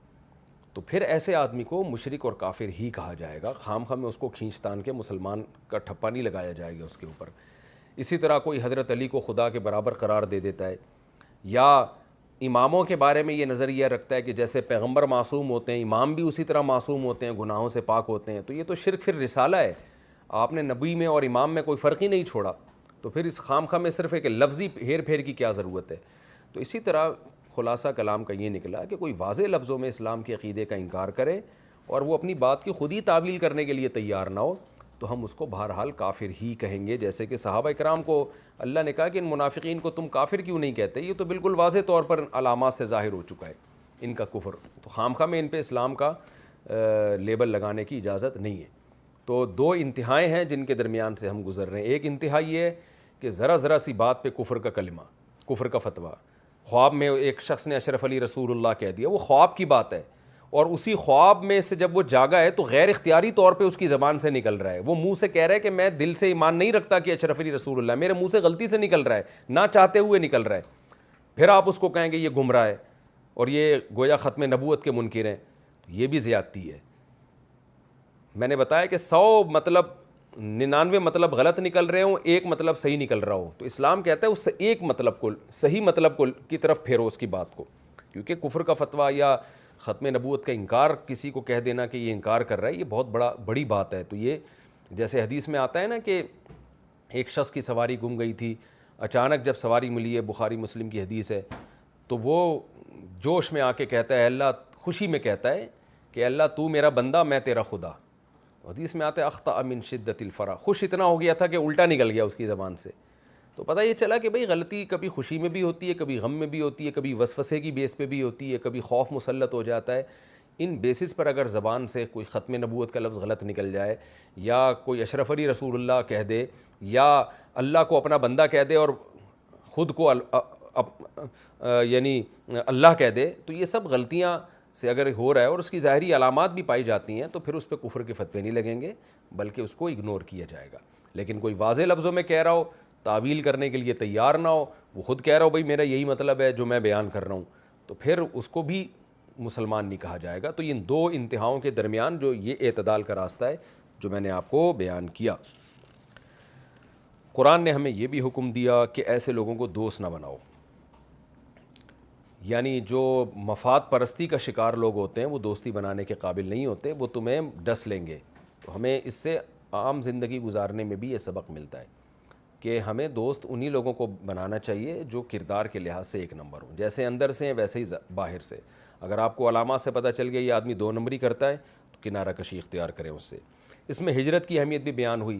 S2: تو پھر ایسے آدمی کو مشرک اور کافر ہی کہا جائے گا, خام خواہ میں اس کو کھینچ تان کے مسلمان کا ٹھپا نہیں لگایا جائے گا اس کے اوپر. اسی طرح کوئی حضرت علی کو خدا کے برابر قرار دے دیتا ہے, یا اماموں کے بارے میں یہ نظریہ رکھتا ہے کہ جیسے پیغمبر معصوم ہوتے ہیں امام بھی اسی طرح معصوم ہوتے ہیں, گناہوں سے پاک ہوتے ہیں, تو یہ تو شرک پھر رسالہ ہے. آپ نے نبی میں اور امام میں کوئی فرق ہی نہیں چھوڑا, تو پھر اس خام خواہ میں صرف ایک لفظی ہیر پھیر کی کیا ضرورت ہے. تو اسی طرح خلاصہ کلام کا یہ نکلا کہ کوئی واضح لفظوں میں اسلام کے عقیدے کا انکار کرے اور وہ اپنی بات کی خود ہی تعویل کرنے کے لیے تیار نہ ہو, تو ہم اس کو بہرحال کافر ہی کہیں گے. جیسے کہ صحابہ کرام کو اللہ نے کہا کہ ان منافقین کو تم کافر کیوں نہیں کہتے, یہ تو بالکل واضح طور پر علامات سے ظاہر ہو چکا ہے ان کا کفر, تو خام خواہ میں ان پہ اسلام کا لیبل لگانے کی اجازت نہیں ہے. تو دو انتہائیں ہیں جن کے درمیان سے ہم گزر رہے ہیں. ایک انتہا یہ ہے کہ ذرا سی بات پہ کفر کا کلمہ, کفر کا فتویٰ. خواب میں ایک شخص نے اشرف علی رسول اللہ کہہ دیا, وہ خواب کی بات ہے, اور اسی خواب میں سے جب وہ جاگا ہے تو غیر اختیاری طور پہ اس کی زبان سے نکل رہا ہے, وہ منہ سے کہہ رہا ہے کہ میں دل سے ایمان نہیں رکھتا کہ اشرف علی رسول اللہ, میرے منہ سے غلطی سے نکل رہا ہے, نہ چاہتے ہوئے نکل رہا ہے. پھر آپ اس کو کہیں گے یہ گمراہ ہے اور یہ گویا ختم نبوت کے منکر ہیں, یہ بھی زیادتی ہے. میں نے بتایا کہ 100 مطلب 99 مطلب غلط نکل رہے ہوں, ایک مطلب صحیح نکل رہا ہو, تو اسلام کہتا ہے اس ایک مطلب کو, صحیح مطلب کو کی طرف پھیرو اس کی بات کو. کیونکہ کفر کا فتویٰ یا ختم نبوت کا انکار کسی کو کہہ دینا کہ یہ انکار کر رہا ہے, یہ بہت بڑی بات ہے. تو یہ جیسے حدیث میں آتا ہے نا کہ ایک شخص کی سواری گم گئی تھی, اچانک جب سواری ملی ہے, بخاری مسلم کی حدیث ہے, تو وہ جوش میں آ کے کہتا ہے, اللہ خوشی میں کہتا ہے کہ اللہ تو میرا بندہ میں تیرا خدا. حدیث میں آتا ہے اخطأ من شدت الفرح, خوش اتنا ہو گیا تھا کہ الٹا نکل گیا اس کی زبان سے. تو پتہ یہ چلا کہ بھئی غلطی کبھی خوشی میں بھی ہوتی ہے, کبھی غم میں بھی ہوتی ہے, کبھی وسوسے کی بیس پہ بھی ہوتی ہے, کبھی خوف مسلط ہو جاتا ہے. ان بیسس پر اگر زبان سے کوئی ختم نبوت کا لفظ غلط نکل جائے, یا کوئی اشرف علی رسول اللہ کہہ دے, یا اللہ کو اپنا بندہ کہہ دے اور خود کو یعنی اللہ کہہ دے, تو یہ سب غلطیاں سے اگر ہو رہا ہے اور اس کی ظاہری علامات بھی پائی جاتی ہیں, تو پھر اس پہ کفر کے فتوے نہیں لگیں گے بلکہ اس کو اگنور کیا جائے گا. لیکن کوئی واضح لفظوں میں کہہ رہا ہو, تعویل کرنے کے لیے تیار نہ ہو, وہ خود کہہ رہا ہو بھائی میرا یہی مطلب ہے جو میں بیان کر رہا ہوں, تو پھر اس کو بھی مسلمان نہیں کہا جائے گا. تو ان دو انتہاؤں کے درمیان جو یہ اعتدال کا راستہ ہے جو میں نے آپ کو بیان کیا. قرآن نے ہمیں یہ بھی حکم دیا کہ ایسے لوگوں کو دوست نہ بناؤ, یعنی جو مفاد پرستی کا شکار لوگ ہوتے ہیں وہ دوستی بنانے کے قابل نہیں ہوتے, وہ تمہیں ڈس لیں گے. تو ہمیں اس سے عام زندگی گزارنے میں بھی یہ سبق ملتا ہے کہ ہمیں دوست انہی لوگوں کو بنانا چاہیے جو کردار کے لحاظ سے ایک نمبر ہوں, جیسے اندر سے ہیں ویسے ہی باہر سے. اگر آپ کو علامات سے پتہ چل گیا یہ آدمی 2 نمبری کرتا ہے تو کنارہ کشی اختیار کریں اس سے. اس میں ہجرت کی اہمیت بھی بیان ہوئی.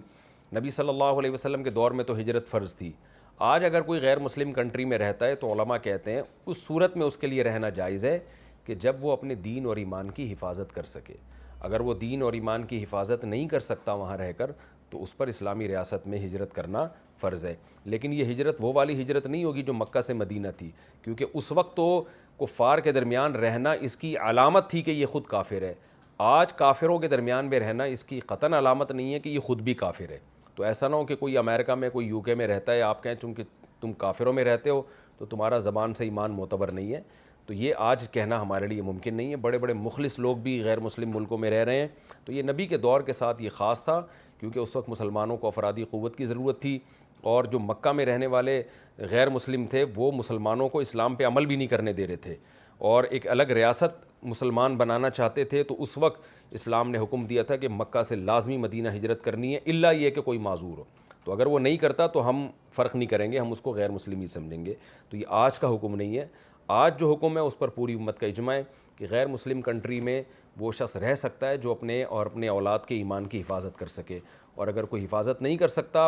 S2: نبی صلی اللہ علیہ وسلم کے دور میں تو ہجرت فرض تھی. آج اگر کوئی غیر مسلم کنٹری میں رہتا ہے تو علماء کہتے ہیں اس صورت میں اس کے لیے رہنا جائز ہے کہ جب وہ اپنے دین اور ایمان کی حفاظت کر سکے. اگر وہ دین اور ایمان کی حفاظت نہیں کر سکتا وہاں رہ کر, تو اس پر اسلامی ریاست میں ہجرت کرنا فرض ہے. لیکن یہ ہجرت وہ والی ہجرت نہیں ہوگی جو مکہ سے مدینہ تھی, کیونکہ اس وقت تو کفار کے درمیان رہنا اس کی علامت تھی کہ یہ خود کافر ہے. آج کافروں کے درمیان میں رہنا اس کی قطعاً علامت نہیں ہے کہ یہ خود بھی کافر ہے. تو ایسا نہ ہو کہ کوئی امریکہ میں کوئی UK میں رہتا ہے, آپ کہیں چونکہ تم کافروں میں رہتے ہو تو تمہارا زبان سے ایمان معتبر نہیں ہے. تو یہ آج کہنا ہمارے لیے ممکن نہیں ہے. بڑے بڑے مخلص لوگ بھی غیر مسلم ملکوں میں رہ رہے ہیں. تو یہ نبی کے دور کے ساتھ یہ خاص تھا, کیونکہ اس وقت مسلمانوں کو افرادی قوت کی ضرورت تھی, اور جو مکہ میں رہنے والے غیر مسلم تھے وہ مسلمانوں کو اسلام پہ عمل بھی نہیں کرنے دے رہے تھے, اور ایک الگ ریاست مسلمان بنانا چاہتے تھے. تو اس وقت اسلام نے حکم دیا تھا کہ مکہ سے لازمی مدینہ ہجرت کرنی ہے, الا یہ کہ کوئی معذور ہو. تو اگر وہ نہیں کرتا تو ہم فرق نہیں کریں گے, ہم اس کو غیر مسلم ہی سمجھیں گے. تو یہ آج کا حکم نہیں ہے. آج جو حکم ہے اس پر پوری امت کا اجماع ہے کہ غیر مسلم کنٹری میں وہ شخص رہ سکتا ہے جو اپنے اور اپنے اولاد کے ایمان کی حفاظت کر سکے, اور اگر کوئی حفاظت نہیں کر سکتا,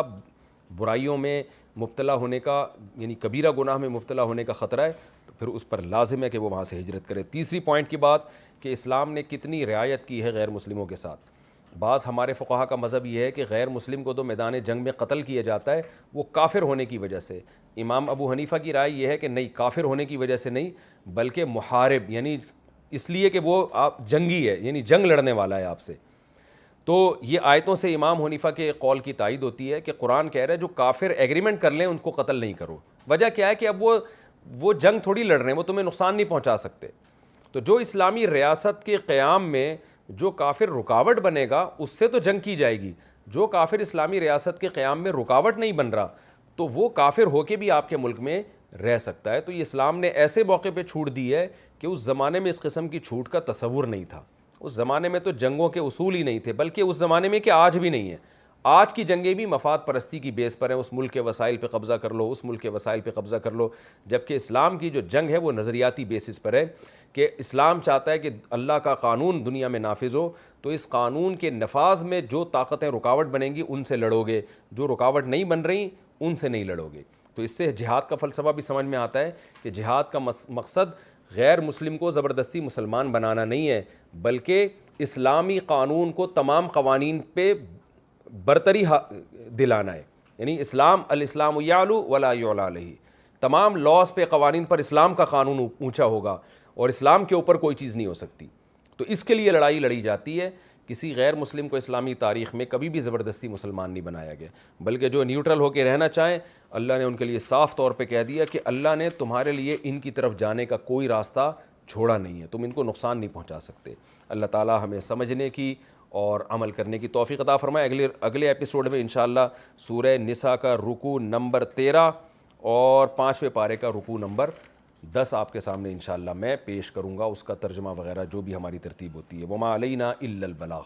S2: برائیوں میں مبتلا ہونے کا یعنی کبیرہ گناہ میں مبتلا ہونے کا خطرہ ہے, تو پھر اس پر لازم ہے کہ وہ وہاں سے ہجرت کرے. تیسری پوائنٹ کی بات کہ اسلام نے کتنی رعایت کی ہے غیر مسلموں کے ساتھ. بعض ہمارے فقہا کا مذہب یہ ہے کہ غیر مسلم کو تو میدان جنگ میں قتل کیا جاتا ہے وہ کافر ہونے کی وجہ سے. امام ابو حنیفہ کی رائے یہ ہے کہ نہیں, کافر ہونے کی وجہ سے نہیں, بلکہ محارب یعنی اس لیے کہ وہ آپ جنگی ہے, یعنی جنگ لڑنے والا ہے آپ سے. تو یہ آیتوں سے امام حنیفہ کے قول کی تائید ہوتی ہے کہ قرآن کہہ رہا ہے جو کافر ایگریمنٹ کر لیں ان کو قتل نہیں کرو. وجہ کیا ہے کہ اب وہ جنگ تھوڑی لڑ رہے ہیں, وہ تمہیں نقصان نہیں پہنچا سکتے. تو جو اسلامی ریاست کے قیام میں جو کافر رکاوٹ بنے گا اس سے تو جنگ کی جائے گی. جو کافر اسلامی ریاست کے قیام میں رکاوٹ نہیں بن رہا تو وہ کافر ہو کے بھی آپ کے ملک میں رہ سکتا ہے. تو یہ اسلام نے ایسے موقع پہ چھوٹ دی ہے کہ اس زمانے میں اس قسم کی چھوٹ کا تصور نہیں تھا. اس زمانے میں تو جنگوں کے اصول ہی نہیں تھے, بلکہ اس زمانے میں کہ آج بھی نہیں ہے. آج کی جنگیں بھی مفاد پرستی کی بیس پر ہیں, اس ملک کے وسائل پہ قبضہ کر لو, اس ملک کے وسائل پہ قبضہ کر لو. جبکہ اسلام کی جو جنگ ہے وہ نظریاتی بیسس پر ہے کہ اسلام چاہتا ہے کہ اللہ کا قانون دنیا میں نافذ ہو, تو اس قانون کے نفاذ میں جو طاقتیں رکاوٹ بنیں گی ان سے لڑو گے, جو رکاوٹ نہیں بن رہی ان سے نہیں لڑو گے. تو اس سے جہاد کا فلسفہ بھی سمجھ میں آتا ہے کہ جہاد کا مقصد غیر مسلم کو زبردستی مسلمان بنانا نہیں ہے, بلکہ اسلامی قانون کو تمام قوانین پہ برتری دلانا ہے. یعنی الاسلام یعلو ولا یعلی علیہ, تمام لاز پہ قوانین پر اسلام کا قانون اونچا ہوگا اور اسلام کے اوپر کوئی چیز نہیں ہو سکتی. تو اس کے لیے لڑائی لڑی جاتی ہے. کسی غیر مسلم کو اسلامی تاریخ میں کبھی بھی زبردستی مسلمان نہیں بنایا گیا, بلکہ جو نیوٹرل ہو کے رہنا چاہیں اللہ نے ان کے لیے صاف طور پہ کہہ دیا کہ اللہ نے تمہارے لیے ان کی طرف جانے کا کوئی راستہ چھوڑا نہیں ہے, تم ان کو نقصان نہیں پہنچا سکتے. اللہ تعالی ہمیں سمجھنے کی اور عمل کرنے کی توفیق عطا فرمائے. اگلے ایپیسوڈ میں انشاءاللہ سورہ نساء کا رکوع نمبر 13 اور 5ویں پارے کا رکوع نمبر 10 آپ کے سامنے انشاءاللہ میں پیش کروں گا, اس کا ترجمہ وغیرہ جو بھی ہماری ترتیب ہوتی ہے. وما علینا الا البلاغ.